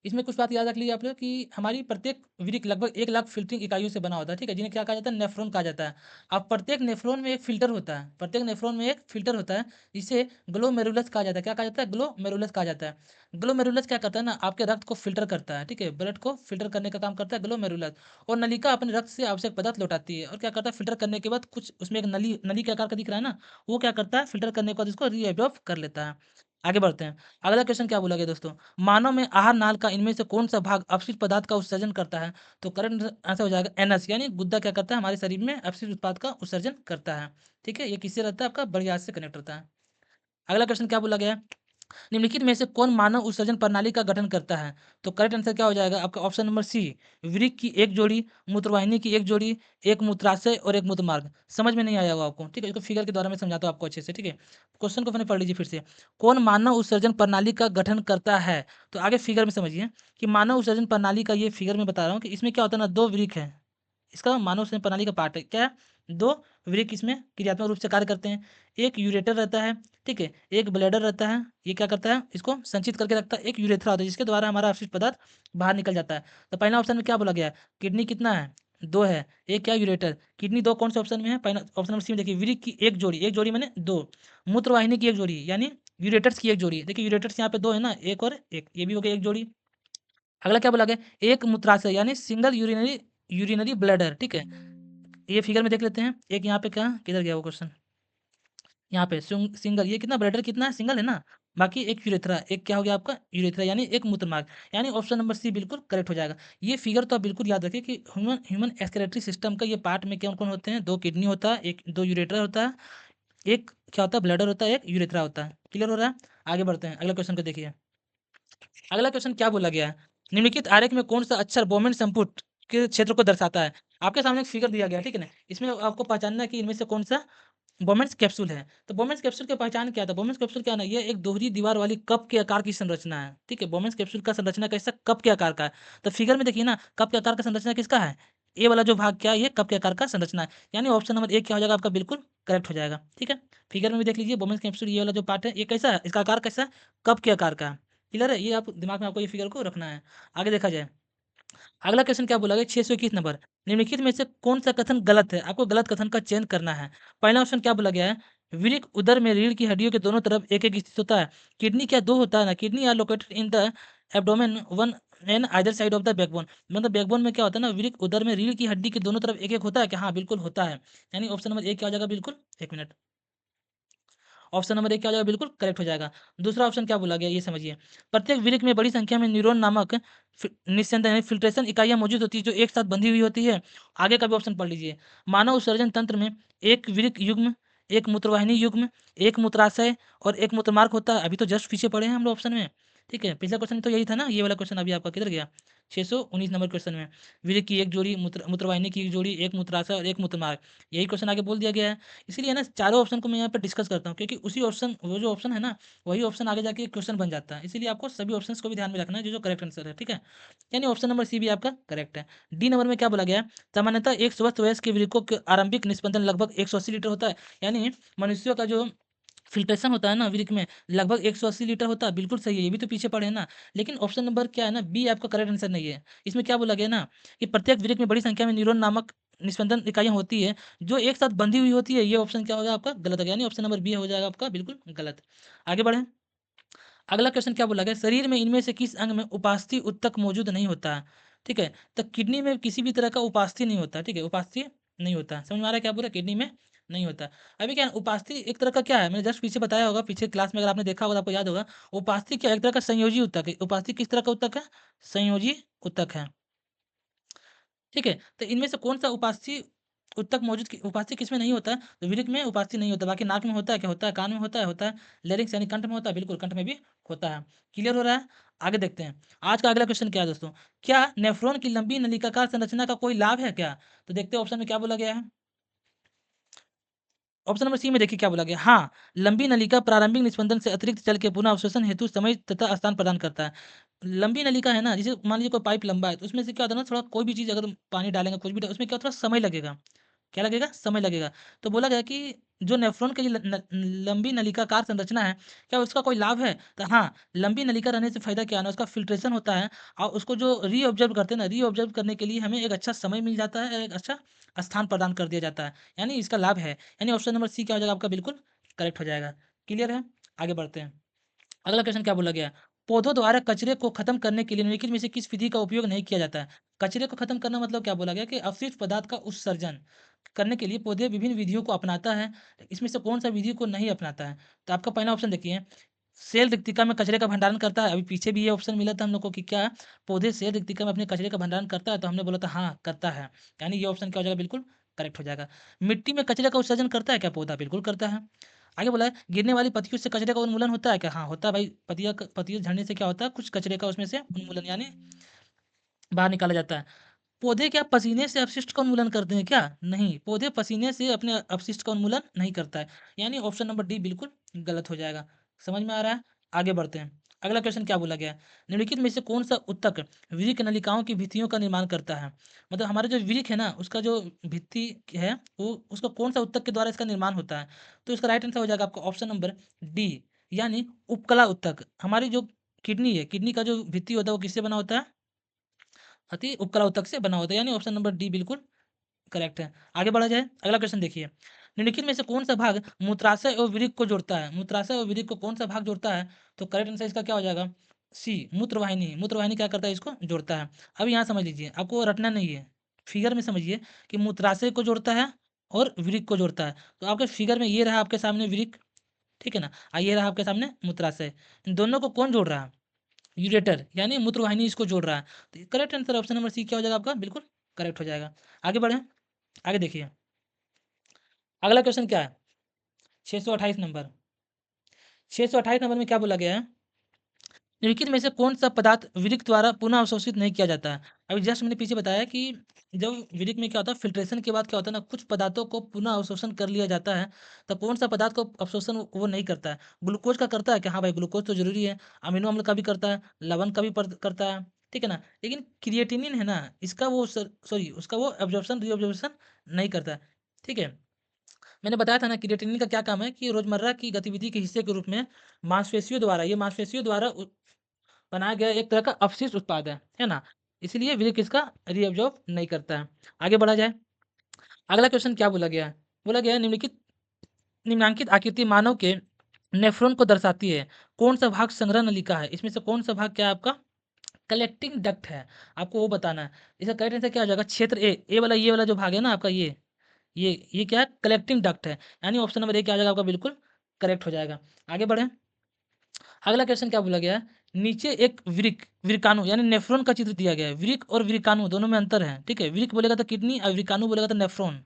इसमें कुछ बात याद रख लीजिए आप लोग कि हमारी प्रत्येक वृक्क लगभग 1 लाख फ़िल्टरिंग इकाइयों से बना होता है, ठीक है? जिन्हें क्या कहा जाता है? नेफ्रॉन कहा जाता है। अब प्रत्येक नेफ्रॉन में एक फ़िल्टर होता है, प्रत्येक नेफ्रॉन में एक फ़िल्टर होता है, जिसे ग्लोमेरुलस कहा जाता है। क्या कहा जाता है? ग्लोमेरुलस कहा जाता है। ग्लोमेरुलस क्या करता है ना, आपके रक्त को फ़िल्टर करता है, ठीक है? ब्लड को फ़िल्टर करने का काम करता है ग्लोमेरुलस। और नलिका अपने रक्त से आवश्यक पदार्थ लौटाती है और क्या करता है? फ़िल्टर करने के बाद कुछ उसमें एक नली नली के आकार का दिख रहा है ना, वो क्या करता है? फ़िल्टर करने के बाद इसको रीएब्ज़ॉर्ब कर लेता है। आगे बढ़ते हैं। अगला क्वेश्चन क्या बोला गया दोस्तों? मानव में आहार नाल का इनमें से कौन-सा भाग अपशिष्ट पदार्थ का उत्सर्जन करता है? तो करेक्ट आंसर हो जाएगा एनस, यानी गुद्दा क्या करता है? हमारे शरीर में अपशिष्ट उत्पाद का उत्सर्जन करता है। ठीक है? ये किससे रहता है? आपका बड़ियार से कनेक्ट होता है। अगला क्वेश्चन क्या बोला गया है? निम्नलिखित में से कौन मानव उत्सर्जन प्रणाली का गठन करता है? तो करेक्ट आंसर क्या हो जाएगा? आपका ऑप्शन नंबर सी, वृक्क की एक जोड़ी, मूत्रवाहिनी की एक जोड़ी, एक मूत्राशय और एक मूत्रमार्ग। समझ में नहीं आया होगा आपको, ठीक है? इसको फिगर के द्वारा मैं समझाता हूँ आपको अच्छे से, ठीक है? क्वेश्चन को मैंने पढ़ लीजिए फिर से। कौन मानव उत्सर्जन प्रणाली का गठन करता है? तो आगे फिगर में समझिए कि मानव उत्सर्जन प्रणाली का ये फिगर मैं बता रहा हूँ कि इसमें क्या होता है ना, 2 वृक्क हैं। इसका मानव उत्सर्जन प्रणाली का पार्ट है। क्या है? 2 वृक्क इसमें क्रियात्मक रूप से कार्य करते हैं। एक यूरेटर रहता है, ठीक है? एक ब्लैडर रहता है, ये क्या करता है? इसको संचित करके रखता है। एक यूरेथ्रा होता है जिसके द्वारा हमारा अपशिष्ट पदार्थ बाहर निकल जाता है। तो पहला ऑप्शन में क्या बोला गया है? किडनी कितना है? 2 है। एक क्या है? यूरेटर। किडनी 2 कौन से ऑप्शन में है? पहला ऑप्शन नंबर सी में देखिए, वृक्क की एक जोड़ी, एक जोड़ी माने 2। मूत्रवाहिनी की एक जोड़ी यानी यूरेटर्स की एक जोड़ी। देखिए यूरेटर्स यहाँ पे 2 है ना, 1 और 1, ये भी हो गया एक जोड़ी। अगला क्या बोला गया? एक मूत्राशय यानी सिंगल यूरिनरी यूरिनरी ब्लैडर, ठीक है? ये फिगर में देख लेते हैं। एक यहाँ पे क्या, किधर गया वो क्वेश्चन? यहाँ पे सिंगल, ये कितना ब्लैडर कितना है? सिंगल है ना। बाकी एक यूरेथ्रा, एक क्या हो गया आपका? यूरेथ्रा यानी एक मूत्रमार्ग, यानी ऑप्शन नंबर सी बिल्कुल करेक्ट हो जाएगा। ये फिगर तो आप बिल्कुल याद रखिए कि ह्यूमन ह्यूमन एक्सक्रीटरी सिस्टम का ये पार्ट में कौन-कौन होते हैं? 2 किडनी होता है, एक 2 यूरेटर होता है, एक क्या होता है? ब्लैडर होता है, एक यूरेथ्रा होता है। क्लियर हो रहा है? आगे बढ़ते हैं, अगले क्वेश्चन को देखिए। अगला क्वेश्चन क्या बोला गया है? निम्नलिखित आरेख में कौन-सा अक्षर बोमेन संपुट के क्षेत्र को दर्शाता है? आपके सामने एक फिगर दिया गया है, ठीक है ना? इसमें आपको पहचानना है कि इनमें से कौन-सा बोमेन्स कैप्सूल है। तो बोमेन्स कैप्सूल की पहचान क्या था? बोमेन्स कैप्सूल क्या है ना, ये एक दोहरी दीवार वाली कप के आकार की संरचना है, ठीक है? बोमेन्स कैप्सूल का संरचना कैसा? कप के आकार का है। तो फिगर में देखिए ना, कप के आकार का संरचना किसका है? ए वाला जो भाग क्या है? ये कप के आकार का संरचना है। यानी ऑप्शन नंबर ए क्या हो जाएगा आपका? बिल्कुल करेक्ट हो जाएगा, ठीक है? फिगर में भी देख लीजिए, बोमेन्स कैप्सूल ये वाला जो पार्ट है, ये कैसा है? इसका आकार कैसा है? कप के आकार का है। क्लियर है? ये आप दिमाग में आपको ये फिगर को रखना है। आगे देखा जाए। अगला क्वेश्चन क्या बोला गया? 621 नंबर। निम्नलिखित में से कौन-सा कथन गलत है? आपको गलत कथन का चयन करना है। पहला ऑप्शन क्या बोला गया है? वृक्क उदर में रीढ़ की हड्डियों के दोनों तरफ एक-एक स्थित होता है। किडनी क्या 2 होता है ना? Kidney are located in the abdomen, one in either side of the backbone. मतलब बैकबोन में क्या होता है ना, वृक्क उदर में रीढ़ की हड्डी के दोनों तरफ एक-एक होता है क्या? हाँ, बिल्कुल होता है। यानी ऑप्शन नंबर ए क्या हो जाएगा? बिल्कुल 1 मिनट। ऑप्शन नंबर 1 क्या हो जाएगा? बिल्कुल करेक्ट हो जाएगा। दूसरा ऑप्शन क्या बोला गया? ये समझिए। प्रत्येक वृक्क में बड़ी संख्या में न्यूरॉन नामक निस्संदेह यानी फ़िल्ट्रेशन इकाइयाँ मौजूद होती है, जो एक साथ बंधी हुई होती है। आगे का भी ऑप्शन पढ़ लीजिए। मानव उत्सर्जन तंत्र में एक वृक्क युग्म, एक मूत्रवाहिनी युग्म, एक मूत्राशय और एक मूत्रमार्ग होता है। अभी तो जस्ट पीछे पढ़े हैं हम लोग ऑप्शन में। ठीक है? पिछला क्वेश्चन तो यही था ना, ये वाला क्वेश्चन अभी आपका किधर गया? 619 नंबर क्वेश्चन में। वृक्क की एक जोड़ी, मूत्रवाहिनी की एक जोड़ी, एक मूत्राशय और एक मूत्रमार्ग। यही क्वेश्चन आगे बोल दिया गया है। इसीलिए ना चारों ऑप्शन को मैं यहाँ पे डिस्कस करता हूँ, क्योंकि उसी ऑप्शन, वो जो ऑप्शन है ना, वही ऑप्शन आगे जाके क्वेश्चन बन जाता है। इसीलिए आपको सभी ऑप्शंस को भी ध्यान में रखना है, जो जो करेक्ट आंसर है, ठीक है? यानी ऑप्शन नंबर सी भी आपका करेक्ट है। डी नंबर में क्या बोला गया है? सामान्यतः एक स्वस्थ वयस्क के वृक्कों के आरंभिक निस्पंदन लगभग 180 लीटर होता है। यानी मनुष्यों का जो फ़िल्ट्रेशन होता है ना वृक्क में, लगभग 180 लीटर होता है। बिल्कुल सही है, ये भी तो पीछे पढ़े हैं ना। लेकिन ऑप्शन नंबर क्या है ना, बी आपका करेक्ट आंसर नहीं है। इसमें क्या बोला गया ना, कि प्रत्येक वृक्क में बड़ी संख्या में न्यूरॉन नामक निस्पंदन इकाइयाँ होती है, जो एक साथ बंधी हुई होती है। ये ऑप्शन क्या होगा आपका? गलत हो गया, यानी ऑप्शन नंबर बी हो जाएगा आपका बिल्कुल गलत। आगे बढ़ें। अगला क्वेश्चन क्या बोला गया? शरीर में इनमें से किस अंग में उपास्थि उत्तक मौजूद नहीं होता है? ठीक है? तो किडनी में किसी भी तरह का उपास्थि नहीं होता है, ठीक है? उपास्थि नहीं होता है। समझ में आ रहा है क्या बोला? किडनी में नहीं होता है। अभी क्या है, उपास्थि एक तरह का क्या है? मैंने जस्ट पीछे बताया होगा, पीछे क्लास में अगर आपने देखा होगा तो आपको याद होगा। उपास्थि क्या है? एक तरह का संयोजी उत्तक है। उपास्थि किस तरह का उत्तक है? संयोजी उत्तक है। ठीक है? तो इनमें से कौन-सा उपास्थि उत्तक मौजूद उपास्थि किसमें नहीं होता है? तो वृक्क में उपास्थि नहीं होता, बाकी नाक में होता है, क्या होता है? कान में होता है, लैरिंक्स यानी कंठ में होता है, बिल्कुल कंठ में भी होता है। क्लियर हो रहा है? आगे देखते हैं। आज का अगला क्वेश्चन क्या है दोस्तों? क्या नेफ्रॉन की लंबी नलिकाकार संरचना का कोई लाभ है क्या? तो देखते हैं ऑप्शन में क्या बोला गया है। ऑप्शन नंबर सी में देखिए क्या बोला गया। हाँ, लंबी नलिका प्रारंभिक निस्पंदन से अतिरिक्त जल के पुनः अवशोषण हेतु समय तथा स्थान प्रदान करता है। लंबी नलिका है ना, जैसे मान लीजिए कोई पाइप लंबा है, तो उसमें से क्या होता है ना, थोड़ा कोई भी चीज़ अगर पानी डालेंगे, कुछ भी उसमें क्या थोड़ा समय लगेगा। क्या लगेगा? समय लगेगा। तो बोला गया कि जो नेफ्रॉन की लंबी नलिकाकार संरचना है, क्या उसका कोई लाभ है? तो हाँ, लंबी नलिका रहने से फ़ायदा क्या है ना, उसका फ़िल्ट्रेशन होता है और उसको जो रीऑब्ज़र्व करते हैं ना, रीऑब्ज़र्व करने के लिए हमें एक अच्छा समय मिल जाता है, एक अच्छा स्थान प्रदान कर दिया जाता है। यानी इसका लाभ है। यानी ऑप्शन नंबर सी क्या हो जाएगा आपका? बिल्कुल करेक्ट हो जाएगा। क्लियर है? आगे बढ़ते हैं। अगला क्वेश्चन क्या बोला गया है? पौधों द्वारा कचरे को खत्म करने के लिए निम्नलिखित में से किस विधि का उपयोग नहीं किया जाता है? कचरे को खत्म करना मतलब क्या बोला गया कि अवशिष्ट पदार्थ का उत्सर्जन करने के लिए पौधे विभिन्न विधियों को अपनाता है। इसमें से कौन सा विधि को नहीं अपनाता है? तो आपका पहला ऑप्शन देखिए, सेल रिक्तिका में कचरे का भंडारण करता है। अभी पीछे भी ये ऑप्शन मिला था हम लोग को कि क्या पौधे सेल रिक्तिका में अपने कचरे का भंडारण करता है, तो हमने बोला था हाँ करता है। यानी ये ऑप्शन क्या हो जाएगा? बिल्कुल करेक्ट हो जाएगा। मिट्टी में कचरे का उत्सर्जन करता है क्या पौधा? बिल्कुल करता है। आगे बोला है गिरने वाली पत्तियों से कचरे का उन्मूलन होता है क्या? हाँ होता है भाई। पत्तियां झड़ने से क्या होता है? कुछ कचरे का उसमें से उन्मूलन यानी बाहर निकाला जाता है। पौधे क्या पसीने से अपशिष्ट का उन्मूलन करते हैं क्या? नहीं, पौधे पसीने से अपने अपशिष्ट का उन्मूलन नहीं करता है। यानी ऑप्शन नंबर डी बिल्कुल गलत हो जाएगा। समझ में आ रहा है? आगे बढ़ते हैं। अगला क्वेश्चन क्या बोला गया है? निम्नलिखित में से कौन सा ऊतक वृक्क नलिकाओं की भित्तियों का निर्माण करता है? मतलब हमारा जो वृक्क है ना, उसका जो भित्ति है, वो उसका कौन सा ऊतक के द्वारा इसका निर्माण होता है? तो इसका राइट आंसर हो जाएगा आपका ऑप्शन नंबर डी, यानी उपकला ऊतक। हमारी जो किडनी है, किडनी का जो भित्ति होता है वो किससे बना होता है? अति उपकला ऊतक से बना होता है। यानी ऑप्शन नंबर डी बिल्कुल करेक्ट है। आगे बढ़ा जाए, अगला क्वेश्चन देखिए। निम्नलिखित में से कौन सा भाग मूत्राशय और वृक्क को जोड़ता है? मूत्राशय और वृक्क को कौन सा भाग जोड़ता है? तो करेक्ट आंसर इसका क्या हो जाएगा? सी, मूत्रवाहिनी। मूत्रवाहिनी क्या करता है? इसको जोड़ता है। अब यहाँ समझ लीजिए, आपको रटना नहीं है, फिगर में समझिए कि मूत्राशय को जोड़ता है और वृक्क को जोड़ता है। तो आपके फिगर में ये रहा आपके सामने वृक्क, ठीक है ना, और ये रहा आपके सामने मूत्राशय। इन दोनों को कौन जोड़ रहा है? यूरेटर, यानी मूत्रवाहिनी इसको जोड़ रहा है। तो correct answer option number C क्या हो जाएगा आपका? बिल्कुल करेक्ट हो जाएगा। आगे बढ़े, आगे देखिए। अगला क्वेश्चन क्या है? 628 नंबर। 628 नंबर में क्या बोला गया है? निम्नलिखित में से कौन सा पदार्थ वृक्क द्वारा पुनः अवशोषित नहीं किया जाता है? अभी जस्ट मैंने पीछे बताया कि जब वृक्क में क्या होता है, फिल्ट्रेशन के बाद क्या होता है ना, कुछ पदार्थों को पुनः अवशोषण कर लिया जाता है। तो कौन सा पदार्थ को अवशोषण वो नहीं करता है? ग्लूकोज का करता है कि हाँ भाई ग्लूकोज तो जरूरी है, अमीनो अम्ल का भी करता है, लवण का भी करता है, ठीक है ना। लेकिन क्रिएटिनिन है ना, इसका वो सॉरी उसका वो एब्जॉर्प्शन रीअब्जॉर्प्शन नहीं करता है, ठीक है। मैंने बताया था ना क्रिएटिनिन का क्या काम है कि रोजमर्रा की गतिविधि के हिस्से के रूप में मांसपेशियों द्वारा, ये मांसपेशियों द्वारा बनाया गया एक तरह का अपशिष्ट उत्पाद है ना? इसलिए वृक्क इसका रीअब्ज़ॉर्ब नहीं करता है। आगे बढ़ा जाए, अगला क्वेश्चन क्या बोला गया है? बोला गया है निम्नांकित आकृति मानव के नेफ्रॉन को दर्शाती है। कौन-सा भाग संग्रह नलिका है? इसमें से कौन-सा भाग क्या है आपका? कलेक्टिंग डक्ट है। आपको वो बताना है। इसका करेक्ट आंसर क्या हो जाएगा? क्षेत्र ए, ए वाला ये वाला जो भाग है ना आपका ये क्या है? कलेक्टिंग डक्ट है। यानी ऑप्शन नंबर ए क्या आ जाएगा आपका? बिल्कुल करेक्ट हो जाएगा। आगे बढ़ें। अगला क्वेश्चन क्या बोला गया है? नीचे एक वृक्काणु यानी नेफ्रॉन का चित्र दिया गया है। वृक्क और वृक्काणु दोनों में अंतर है, ठीक है। वृक्क बोलेगा तो किडनी और वृक्काणु बोलेगा तो नेफ्रॉन,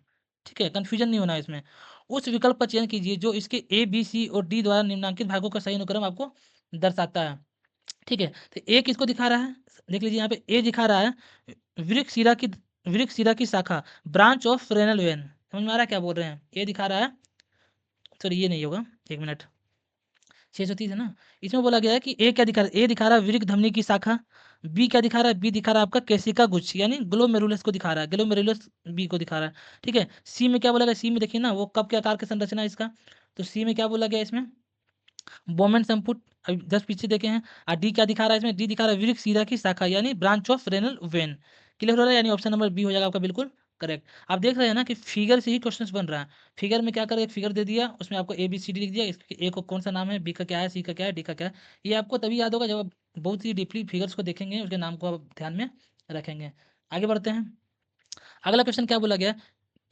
ठीक है। कंफ्यूजन नहीं होना है इसमें। उस विकल्प का चयन कीजिए जो इसके ए बी सी और डी द्वारा निम्नांकित भागों का सही अनुक्रम आपको दर्शाता है, ठीक है। तो ए किसको दिखा रहा है? देख लीजिए यहाँ पे ए दिखा रहा है वृक्क शिरा की शाखा, ब्रांच ऑफ रेनल वेन। समझ में आ रहा है क्या बोल रहे हैं? ए दिखा रहा है, सॉरी ये नहीं होगा, एक मिनट। 630 है ना? इसमें बोला गया है कि ए क्या दिखा रहा है? ए दिखा रहा है वृक्क धमनी की शाखा। बी क्या दिखा रहा है? बी दिखा रहा है आपका केशिका गुच्छ यानी ग्लोमेरुलस को दिखा रहा है। ग्लोमेरुलस बी को दिखा रहा है, ठीक है। सी में क्या बोला गया? सी में देखिए ना वो कप के आकार की संरचना है इसका। तो सी में क्या बोला गया इसमें? बोमेन संपुट। अभी जस्ट पीछे देखे हैं। और डी क्या दिखा रहा है इसमें? डी दिखा रहा है वृक्क शिरा की शाखा यानी branch of renal vein. Clear हो रहा है? यानी ऑप्शन नंबर बी हो जाएगा आपका बिल्कुल करेक्ट। आप देख रहे हैं ना कि फिगर से ही क्वेश्चंस बन रहा है। फिगर में क्या करें, एक फिगर दे दिया, उसमें आपको ए बी सी डी लिख दिया, इसके ए को कौन सा नाम है, बी का क्या है, सी का क्या है, डी का क्या है। ये आपको तभी याद होगा जब आप बहुत ही डीपली फिगर्स को देखेंगे, उसके नाम को आप ध्यान में रखेंगे। आगे बढ़ते हैं। अगला क्वेश्चन क्या बोला गया?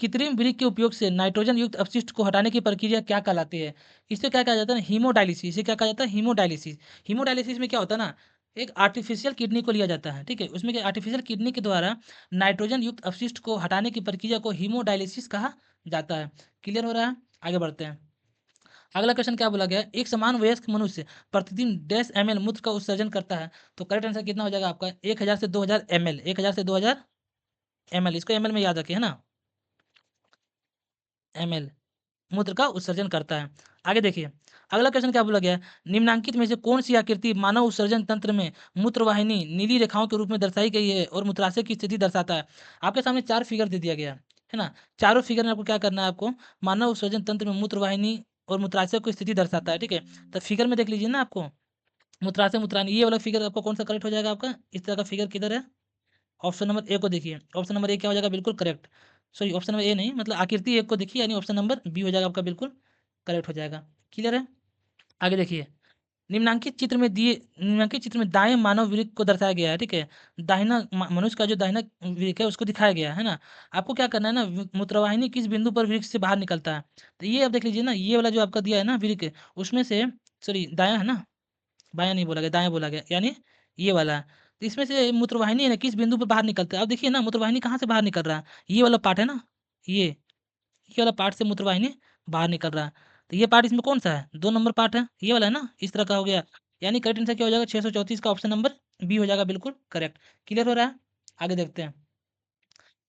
कृत्रिम वृक्क के उपयोग से नाइट्रोजन युक्त अपशिष्ट को हटाने की प्रक्रिया क्या कहलाती है? इसे क्या कहा जाता है? हीमोडायलिसिस। इसे क्या कहा जाता है? हीमोडायलिसिस। हीमोडायलिसिस में क्या होता है ना, एक आर्टिफिशियल किडनी को लिया जाता है, ठीक है। उसमें क्या आर्टिफिशियल किडनी के द्वारा नाइट्रोजन युक्त अपशिष्ट को हटाने की प्रक्रिया को हीमोडायलिसिस कहा जाता है। क्लियर हो रहा है? आगे बढ़ते हैं। अगला क्वेश्चन क्या बोला गया है? एक समान वयस्क मनुष्य प्रतिदिन 10 ml मूत्र का उत्सर्जन करता है। तो करेक्ट आंसर कितना हो जाएगा आपका? 1000 से 2000 ml। 1000 से 2000 ml, इसको ml में याद रखिए, है ना? ml मूत्र का उत्सर्जन करता है। आगे देखिए, अगला क्वेश्चन क्या बोला गया है? निम्नांकित में से कौन सी आकृति मानव उत्सर्जन तंत्र में मूत्रवाहिनी नीली रेखाओं के रूप में दर्शाई गई है और मूत्राशय की स्थिति दर्शाता है? आपके सामने 4 फिगर दे दिया गया है, है ना? चारों फिगर में आपको क्या करना है आपको, मानव उत्सर्जन तंत्र में मूत्रवाहिनी और मूत्राशय को स्थिति दर्शाता है, ठीक है? तो फिगर में देख लीजिए ना आपको, मूत्राशय, मूत्राहिनी, ये वाला फिगर आपको कौन-सा करेक्ट हो जाएगा आपका? इस तरह का फिगर किधर है? ऑप्शन नंबर ए को देखिए, ऑप्शन नंबर ए क्या हो जाएगा? बिल्कुल करेक्ट। सॉरी, ऑप्शन नंबर ए नहीं, मतलब आकृति 1 को देखिए, यानी ऑप्शन नंबर बी हो जाएगा आपका, बिल्कुल करेक्ट हो जाएगा। क्लियर है? आगे देखिए, निम्नांकित चित्र में दाएँ मानव वृक्क को दर्शाया गया है, ठीक है? दाहिना मनुष्य का जो दाहिना वृक्क है उसको दिखाया गया है ना? आपको क्या करना है ना, मूत्रवाहिनी किस बिंदु पर वृक्क से बाहर निकलता है? तो ये आप देख लीजिए ना, ये वाला जो आपका दिया है ना वृक्क, उसमें से, सॉरी दायाँ है ना? बायाँ नहीं बोला गया, दायाँ बोला गया, यानी ये वाला है। तो इसमें से मूत्रवाहिनी है ना, किस बिंदु पे बाहर निकलता है? अब देखिए ना, मूत्रवाहिनी कहाँ से बाहर निकल रहा है? ये वाला पार्ट है ना, ये वाला पार्ट से मूत्रवाहिनी बाहर निकल रहा है। तो ये पार्ट इसमें कौन-सा है? 2 नंबर पार्ट है, ये वाला है ना? इस तरह का हो गया। यानी करेक्ट आंसर क्या हो जाएगा? 634 का ऑप्शन नंबर बी हो जाएगा, बिल्कुल करेक्ट। क्लियर हो रहा है? आगे देखते हैं।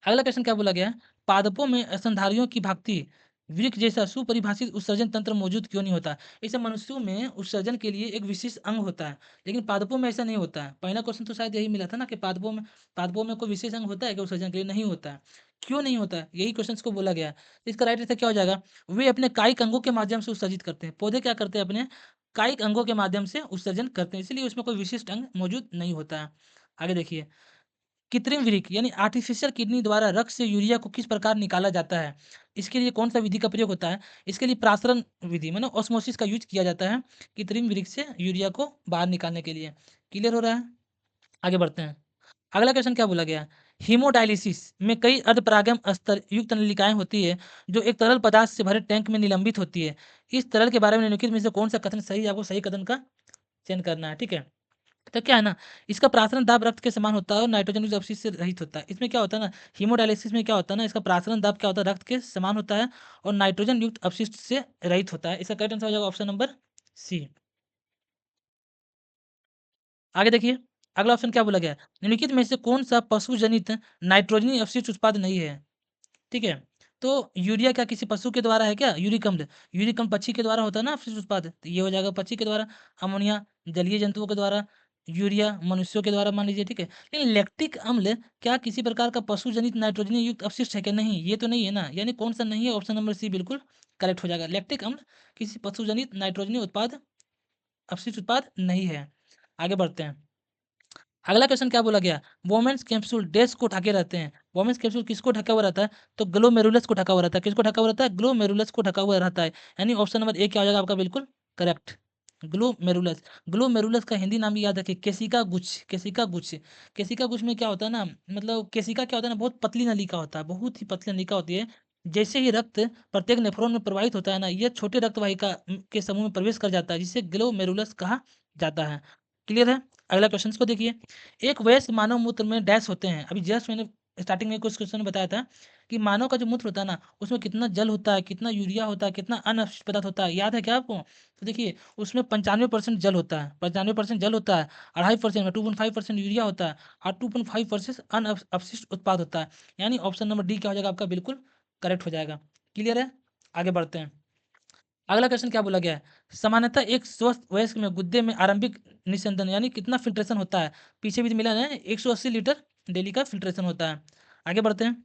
अगला क्वेश्चन क्या बोला गया है? पादपों में स्तनधारियों की भांति वृक्क जैसा सुपरिभाषित उत्सर्जन तंत्र मौजूद क्यों नहीं होता? ऐसे मनुष्यों में उत्सर्जन के लिए एक विशेष अंग होता है, लेकिन पादपों में ऐसा नहीं होता है। पहला क्वेश्चन तो शायद यही मिला था ना कि पादपों में कोई विशेष अंग होता है क्या उत्सर्जन के लिए? नहीं होता है। क्यों नहीं होता है? यही क्वेश्चन को बोला गया है। तो इसका राइट आंसर क्या हो जाएगा? वे अपने कायिक अंगों के माध्यम से उत्सर्जित करते हैं। पौधे क्या करते हैं? अपने कायिक अंगों के माध्यम से उत्सर्जन करते हैं, इसलिए उसमें कोई विशिष्ट अंग मौजूद नहीं होता है। आगे देखिए, कृत्रिम वृक्क यानी आर्टिफिशियल किडनी द्वारा रक्त से यूरिया को किस प्रकार निकाला जाता है? इसके लिए कौन सा विधि का प्रयोग होता है? इसके लिए प्रासरण विधि माने ऑस्मोसिस का यूज किया जाता है कृत्रिम वृक्क से यूरिया को बाहर निकालने के लिए। क्लियर हो रहा है? आगे बढ़ते हैं। अगला क्वेश्चन क्या बोला गया है? हीमोडायलिसिस में कई अर्धपरागम स्तर युक्त नलिकाएं होती है जो एक तरल पदार्थ से भरे टैंक में निलंबित होती है। इस तरल के बारे में निम्नलिखित में से कौन सा कथन सही है? आपको सही कथन का चयन करना है, ठीक है? तो क्या है ना, इसका प्रासरण दाब रक्त के समान होता है और नाइट्रोजन युक्त अपशिष्ट से रहित होता है। इसमें क्या होता है ना, हीमोडायलिसिस में क्या होता है ना, इसका प्रासरण दाब क्या होता है? रक्त के समान होता है और नाइट्रोजन युक्त अपशिष्ट से रहित होता है। इसका करेक्ट आंसर हो जाएगा ऑप्शन नंबर सी। आगे देखिए, अगला ऑप्शन क्या बोला गया है? निम्नलिखित में से कौन सा पशु जनित नाइट्रोजनी अपशिष्ट उत्पाद नहीं है? ठीक है, तो यूरिया क्या किसी पशु के द्वारा है क्या? यूरिक अम्ल पक्षी के द्वारा होता है ना अपशिष्ट उत्पाद, तो ये हो जाएगा पक्षी के द्वारा। अमोनिया जलीय जंतुओं के द्वारा, यूरिया मनुष्यों के द्वारा मान लीजिए, ठीक है। लेकिन लैक्टिक अम्ल क्या किसी प्रकार का पशु जनित नाइट्रोजनी युक्त अपशिष्ट है क्या? नहीं, ये तो नहीं है ना, यानी कौन सा नहीं है? ऑप्शन नंबर सी बिल्कुल करेक्ट हो जाएगा। लैक्टिक अम्ल किसी पशु जनित नाइट्रोजनी उत्पाद अपशिष्ट उत्पाद नहीं है। आगे बढ़ते हैं। अगला क्वेश्चन क्या बोला गया? वोमेन्स कैप्सूल डैश को ढके रहते हैं। वोमेन्स कैप्सूल किसको ढका हुआ रहता है? तो ग्लोमेरुलस को ढका हुआ रहता है। किसको ढका हुआ रहता है? ग्लोमेरुलस को ढका हुआ रहता है। यानी ऑप्शन नंबर ए क्या हो जाएगा आपका? बिल्कुल करेक्ट, ग्लोमेरुलस। ग्लोमेरुलस का हिंदी नाम भी याद रखिए, केशिका गुच्छ। केशिका गुच्छ, केशिका गुच्छ में क्या होता है ना, मतलब केशिका क्या होता है ना, बहुत पतली नलिका होता है, बहुत ही पतली नलिका होती है। जैसे ही रक्त प्रत्येक नेफ्रॉन में प्रवाहित होता है ना, ये छोटे रक्त वाहिका के समूह में प्रवेश कर जाता है, जिसे ग्लोमेरुलस कहा जाता है। क्लियर है? अगला क्वेश्चन को देखिए। एक वयस्क मानव मूत्र में डैश होते हैं। अभी जस्ट मैंने स्टार्टिंग में कुछ क्वेश्चन बताया था कि मानव का जो मूत्र होता है ना, उसमें कितना जल होता है, कितना यूरिया होता है, कितना अन्य अपशिष्ट पदार्थ होता है, याद है क्या आपको? तो देखिए, उसमें 95% जल होता है, 95% जल होता है, 2.5% में 2.5% यूरिया होता है और 2.5% अन्य अपशिष्ट उत्पाद होता है। यानी ऑप्शन नंबर डी क्या हो जाएगा आपका? बिल्कुल करेक्ट हो जाएगा। क्लियर है? आगे बढ़ते हैं। अगला क्वेश्चन क्या बोला गया है? सामान्यतः एक स्वस्थ वयस्क में गुद्दे में आरंभिक निस्यंदन यानी कितना फिल्ट्रेशन होता है? पीछे भी मिला है, 180 लीटर डेली का फिल्ट्रेशन होता है। आगे बढ़ते हैं।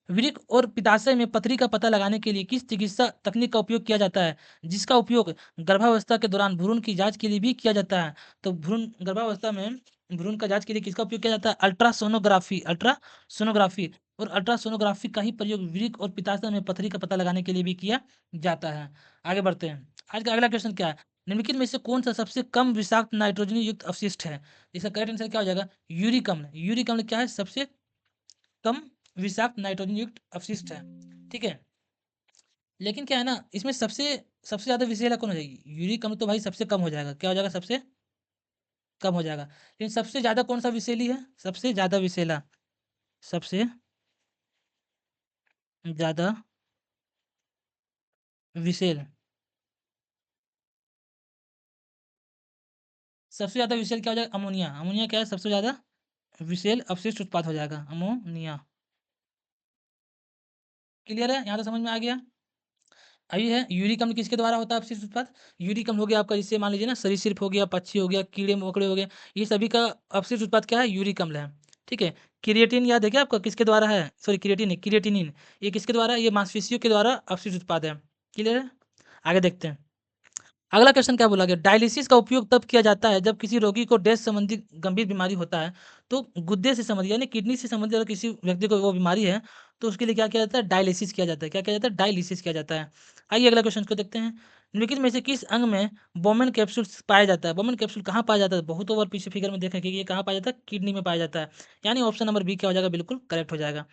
वृक्क और पित्ताशय में पथरी का पता लगाने के लिए किस चिकित्सा तकनीक का उपयोग किया जाता है? जिसका उपयोग गर्भावस्था के दौरान भ्रूण की जांच के लिए भी किया जाता है। तो भ्रूण गर्भावस्था में भ्रूण का जांच के लिए किसका उपयोग किया जाता है? अल्ट्रासोनोग्राफी। अल्ट्रासोनोग्राफी, और अल्ट्रासोनोग्राफी का ही प्रयोग वृक्क और पित्ताशय में पथरी का पता लगाने के लिए भी किया जाता है। आगे बढ़ते हैं। आज का अगला क्वेश्चन क्या है? निम्नलिखित में से कौन सा सबसे कम विषाक्त नाइट्रोजनी युक्त अपशिष्ट है? इसका करेक्ट आंसर क्या हो जाएगा? यूरिक अम्ल। यूरिक अम्ल क्या है? सबसे कम विषाक्त नाइट्रोजन युक्त अपशिष्ट है, ठीक है। लेकिन क्या है ना, इसमें सबसे सबसे ज्यादा विषैला कौन हो जाएगी? यूरिक अम्ल तो भाई सबसे कम हो जाएगा। क्या हो जाएगा? सबसे कम हो जाएगा। लेकिन सबसे ज्यादा कौन सा विषैली है? सबसे ज्यादा विषैला, सबसे ज्यादा विषैल, सबसे ज्यादा विषैल क्या हो जाएगा? अमोनिया। अमोनिया क्या है? सबसे ज्यादा विषैल अपशिष्ट उत्पाद हो जाएगा, अमोनिया। क्लियर है? यहाँ तो समझ में आ गया। अभी है यूरिक अम्ल किसके द्वारा होता है अपशिष्ट उत्पाद? यूरिक अम्ल हो गया आपका, जिससे मान लीजिए ना सरीसृप हो गया, पक्षी हो गया, कीड़े मकोड़े हो गए, ये सभी का अपशिष्ट उत्पाद क्या है? यूरिक अम्ल है। ठीक है। क्रिएटिन याद है क्या आपका, किसके द्वारा है, सॉरी क्रिएटिन नहीं, क्रिएटिनिन, ये किसके द्वारा, ये मांसपेशियों के द्वारा अवशिष्ट उत्पाद है। क्लियर है, आगे देखते हैं। अगला क्वेश्चन क्या बोला गया, डायलिसिस का उपयोग तब किया जाता है जब किसी रोगी को डैश संबंधी गंभीर बीमारी होता है। तो गुर्दे से संबंधित यानी किडनी से संबंधित अगर किसी व्यक्ति को वो बीमारी है, तो उसके लिए क्या किया जाता है, डायलिसिस किया जाता है। क्या किया जाता है, डायलिसिस किया जाता है। आइए अगला क्वेश्चन को देखते हैं। निम्नलिखित में से किस अंग में बोमेन कैप्सूल पाया जाता है। बोमेन कैप्सूल कहाँ पाया जाता है, बहुत बार पीछे फिगर में देखा कि ये कहाँ पाया जाता है, किडनी में पाया जाता है। यानी ऑप्शन नंबर बी क्या हो जाएगा, बिल्कुल करेक्ट हो जाएगा।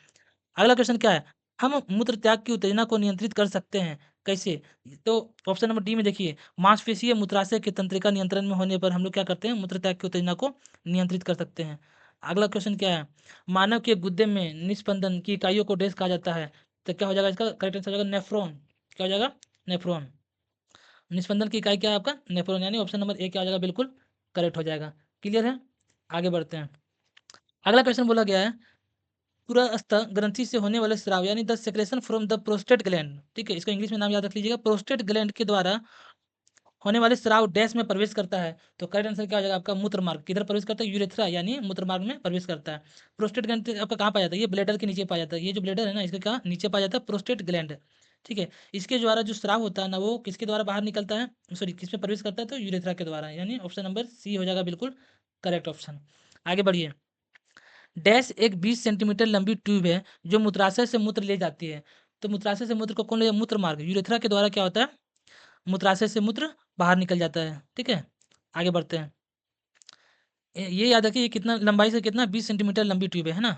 अगला क्वेश्चन क्या है, हम मूत्र त्याग की उत्तेजना को नियंत्रित कर सकते हैं कैसे। तो ऑप्शन नंबर डी में देखिए, मांसपेशीय मूत्राशय की तंत्रिका नियंत्रण में होने पर हम लोग क्या करते हैं, मूत्र त्याग की उत्तेजना को नियंत्रित कर सकते हैं। अगला क्वेश्चन क्या है, मानव के गुर्दे में निस्पंदन की इकाइयों को डैश कहा जाता है। तो क्या हो जाएगा, इसका करेक्ट आंसर हो जाएगा नेफ्रॉन। क्या हो जाएगा, नेफ्रॉन। निस्पंदन की इकाई क्या है आपका, नेफ्रॉन, यानी ऑप्शन नंबर ए क्या हो जाएगा, बिल्कुल करेक्ट हो जाएगा। क्लियर है, आगे बढ़ते हैं। अगला क्वेश्चन बोला गया है, पुरस्थ ग्रंथि से होने वाले स्राव यानी the secretion from the prostate gland, ठीक है, इसको इंग्लिश में नाम याद रख लीजिएगा, प्रोस्टेट ग्लैंड के द्वारा होने वाले स्राव डैश में प्रवेश करता है। तो करेक्ट आंसर क्या हो जाएगा आपका, मूत्र मार्ग। किधर प्रवेश करता है, यूरेथ्रा यानी मूत्र मार्ग में प्रवेश करता है। प्रोस्टेट ग्लैंड आपका कहाँ पाया जाता है, ये ब्लेडर के नीचे पाया जाता है। ये जो ब्लेडर है ना, इसके कहाँ नीचे पाया जाता है, प्रोस्टेट ग्लैंड। ठीक है, इसके द्वारा जो स्राव होता है ना, वो किसके द्वारा बाहर निकलता है, सॉरी किस में प्रवेश करता है, तो यूरेथ्रा के द्वारा, यानी ऑप्शन नंबर सी हो जाएगा बिल्कुल करेक्ट ऑप्शन। आगे बढ़िए। डैश एक 20 सेंटीमीटर लंबी ट्यूब है जो मूत्राशय से मूत्र ले जाती है। तो मूत्राशय से मूत्र को कौन ले, मूत्र मार्ग, यूरेथ्रा के द्वारा क्या होता है, मूत्राशय से मूत्र बाहर निकल जाता है। ठीक है, आगे बढ़ते हैं। ये याद रखिए, ये कितना लंबाई से कितना, 20 सेंटीमीटर लंबी ट्यूब है ना।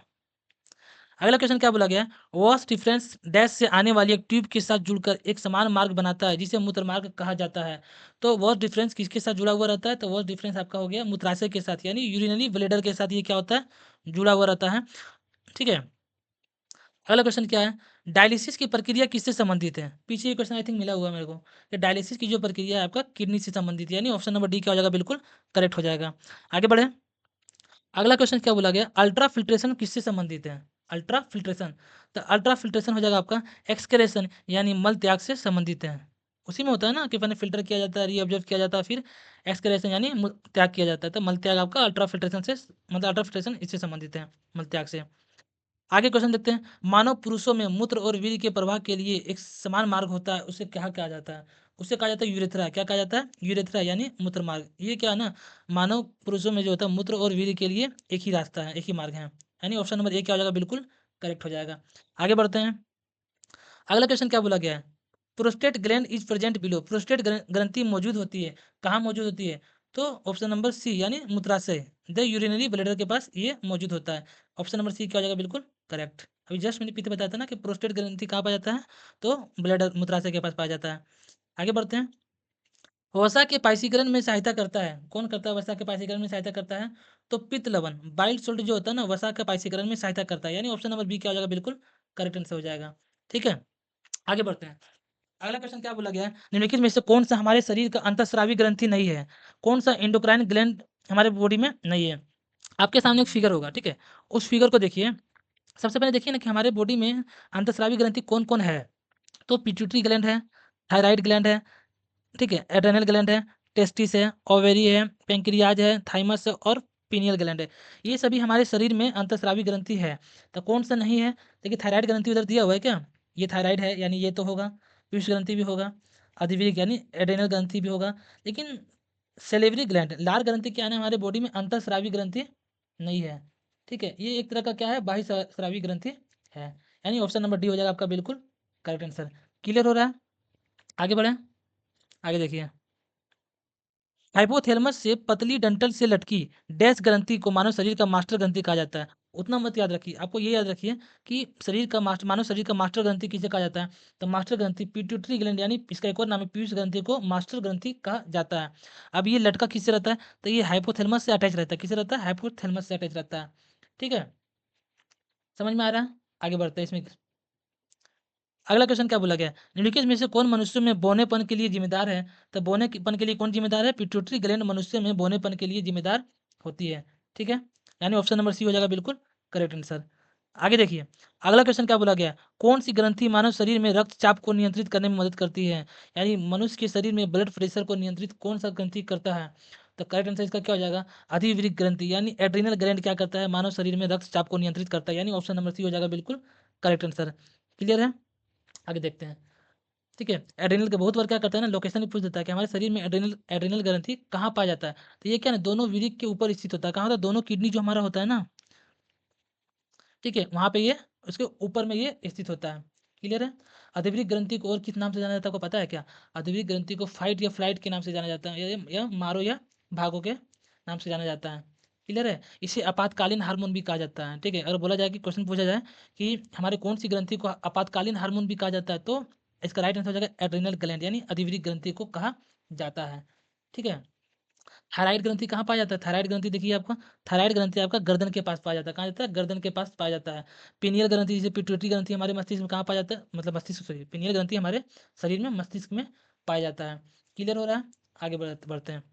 अगला क्वेश्चन क्या बोला गया है, वॉश डिफरेंस डैश से आने वाली एक ट्यूब के साथ जुड़कर एक समान मार्ग बनाता है जिसे मूत्र मार्ग कहा जाता है। तो वॉश डिफरेंस किसके साथ जुड़ा हुआ रहता है, तो वॉश डिफरेंस आपका हो गया मूत्राशय के साथ, यानी यूरिनरी ब्लेडर के साथ ये क्या होता है, जुड़ा हुआ रहता है। ठीक है, अगला क्वेश्चन क्या है, डायलिसिस की प्रक्रिया किससे संबंधित है। पीछे ये क्वेश्चन आई थिंक मिला हुआ है मेरे को, कि डायलिसिस की जो प्रक्रिया है आपका किडनी से संबंधित है, यानी ऑप्शन नंबर डी क्या हो जाएगा, बिल्कुल करेक्ट हो जाएगा। आगे बढ़े। अगला क्वेश्चन क्या बोला गया, अल्ट्रा फिल्ट्रेशन किससे संबंधित है। अल्ट्रा फिल्ट्रेशन, तो अल्ट्रा फिल्ट्रेशन हो जाएगा आपका एक्सक्रेशन यानी मल त्याग से संबंधित है। उसी में होता है ना कि पहले फिल्टर किया जाता है, रीअब्जॉर्ब किया जाता है, फिर एक्सक्रेशन यानी त्याग किया जाता है। तो मल त्याग आपका अल्ट्रा फिल्ट्रेशन से, मतलब अल्ट्रा फिल्ट्रेशन इससे संबंधित है, मल त्याग से। आगे क्वेश्चन देखते हैं, मानव पुरुषों में मूत्र और वीर्य के प्रवाह के लिए एक समान मार्ग होता है, उसे क्या कहा जाता है, उसे कहा जाता है यूरेथ्रा। क्या कहा जाता है, यूरेथ्रा यानी मूत्र मार्ग। ये क्या है ना, मानव पुरुषों में जो होता है मूत्र और वीर्य के लिए एक ही रास्ता है, एक ही मार्ग है, यानी ऑप्शन नंबर ए क्या हो जाएगा, बिल्कुल करेक्ट हो जाएगा। आगे बढ़ते हैं। अगला क्वेश्चन क्या बोला गया है, prostate gland is present below, prostate ग्रंथि मौजूद होती है, कहाँ मौजूद होती है, तो ऑप्शन नंबर सी यानी मूत्राशय, द यूरिनरी ब्लैडर के पास ये मौजूद होता है। ऑप्शन नंबर सी क्या हो जाएगा, बिल्कुल करेक्ट। अभी जस्ट मैंने पीछे बताया था ना कि प्रोस्टेट ग्रंथि कहाँ पाया जाता है, तो ब्लैडर मूत्राशय के पास पाया जाता है। आगे बढ़ते हैं। वसा के पाइसीकरण में सहायता करता है, कौन करता है वसा के पाइसीकरण में सहायता करता है, तो पित्त लवण, बाइल सोल्ट जो होता है ना, वसा के पाइसीकरण में सहायता करता है, यानी ऑप्शन नंबर बी क्या हो जाएगा, बिल्कुल करेक्ट आंसर हो जाएगा। ठीक है, आगे बढ़ते हैं। अगला क्वेश्चन क्या बोला गया है, निम्नलिखित में से कौन सा हमारे शरीर का अंतःस्रावी ग्रंथि नहीं है, कौन सा एंडोक्राइन ग्लैंड हमारे बॉडी में नहीं है। आपके सामने एक फिगर होगा, ठीक है, उस फिगर को देखिए। सबसे पहले देखिए ना कि हमारे बॉडी में अंतःस्रावी ग्रंथि कौन कौन है। तो पिट्यूटरी ग्लैंड है, थायराइड ग्लैंड है, ठीक है, एड्रेनल ग्लैंड है, टेस्टिस है, ओवेरी है, पेंक्रियाज है, थाइमस है और पीनियल ग्लैंड है। ये सभी हमारे शरीर में अंतःस्रावी ग्रंथि है। तो कौन सा नहीं है, देखिए थायराइड ग्रंथि उधर दिया हुआ है क्या, ये थायराइड है, यानी ये तो होगा। पीयूष ग्रंथि भी होगा, अधिवीर यानी एड्रेनल ग्रंथि भी होगा। लेकिन सेलेवरी ग्लैंड, लार ग्रंथि क्या है ना, हमारे बॉडी में अंतःस्रावी ग्रंथि नहीं है। ठीक है, ये एक तरह का क्या है, बाह्य स्रावी ग्रंथि है, यानी ऑप्शन नंबर डी हो जाएगा आपका बिल्कुल करेक्ट आंसर। क्लियर हो रहा है, आगे बढ़े। आगे देखिए, हाइपोथैलेमस से पतली डंठल से लटकी डैश ग्रंथि को मानव शरीर का मास्टर ग्रंथि कहा जाता है। उतना मत याद रखिए, आपको ये याद रखिए कि शरीर का मास्टर, मानव शरीर का मास्टर ग्रंथि किसे कहा जाता है, तो मास्टर ग्रंथि पिट्यूटरी ग्लैंड, यानी इसका एक और नाम है पीयूष ग्रंथि को मास्टर ग्रंथि कहा जाता है। अब ये लटका किससे रहता है, तो ये हाइपोथैलेमस से अटैच रहता है, किससे रहता है, हाइपोथैलेमस से अटैच रहता है। ठीक है, समझ में आ रहा है, आगे बढ़ते हैं इसमें। अगला क्वेश्चन क्या बोला गया है? निम्नलिखित में से कौन मनुष्य में बौनेपन के लिए जिम्मेदार है? तो बौनेपन के लिए कौन जिम्मेदार है? पिट्यूटरी ग्लैंड मनुष्य में बौनेपन के लिए जिम्मेदार होती है। ठीक है, यानी ऑप्शन नंबर सी हो जाएगा बिल्कुल करेक्ट आंसर। आगे देखिए, अगला क्वेश्चन क्या बोला गया है? कौन सी ग्रंथि मानव शरीर में रक्तचाप को नियंत्रित करने में मदद करती है? यानी मनुष्य के शरीर में ब्लड प्रेशर को नियंत्रित कौन सा ग्रंथि करता है? तो करेक्ट आंसर इसका क्या हो जाएगा, अधिवृक्क ग्रंथि यानी एड्रिनल ग्लैंड क्या करता है, मानव शरीर में रक्तचाप को नियंत्रित करता है, यानी ऑप्शन नंबर सी हो जाएगा बिल्कुल करेक्ट आंसर। क्लियर है, आगे देखते हैं। ठीक है, एड्रिनल के बहुत बार क्या करता है ना, लोकेशन भी पूछ देता है कि हमारे शरीर में एड्रिनल एड्रिनल ग्रंथि कहाँ पाया जाता है। तो ये क्या ना, दोनों विरिक के ऊपर स्थित होता है, कहाँ होता है, दोनों किडनी जो हमारा होता है ना, ठीक है, वहाँ पे ये उसके ऊपर में ये स्थित होता है। क्लियर है। अधिवृक्क ग्रंथि को और किस नाम से जाना जाता है, आपको पता है क्या? अधिवृक्क ग्रंथि को फाइट या फ्लाइट के नाम से जाना जाता है, या मारो या भागो के नाम से जाना जाता है। क्लियर है। इसे आपातकालीन हार्मोन भी कहा जाता है। ठीक है, अगर बोला जाए कि क्वेश्चन पूछा जाए कि हमारे कौन सी ग्रंथि को आपातकालीन हार्मोन भी कहा जाता है, तो इसका राइट आंसर हो जाएगा एड्रिनल ग्लैंड, यानी अधिवृक्क ग्रंथि को कहा जाता है। ठीक है। थायराइड ग्रंथि कहाँ पाया जाता है? थायराइड ग्रंथि देखिए आपका, थायराइड ग्रंथि आपका गर्दन के पास पाया जाता है। कहाँ जाता है? गर्दन के पास पाया जाता है। पिनियल ग्रंथि जैसे पिट्यूटरी ग्रंथि हमारे मस्तिष्क में कहाँ पाया जाता है, मतलब मस्तिष्क सॉरी, पिनियल ग्रंथि हमारे शरीर में मस्तिष्क में पाया जाता है। क्लियर हो रहा है, आगे बढ़ते हैं।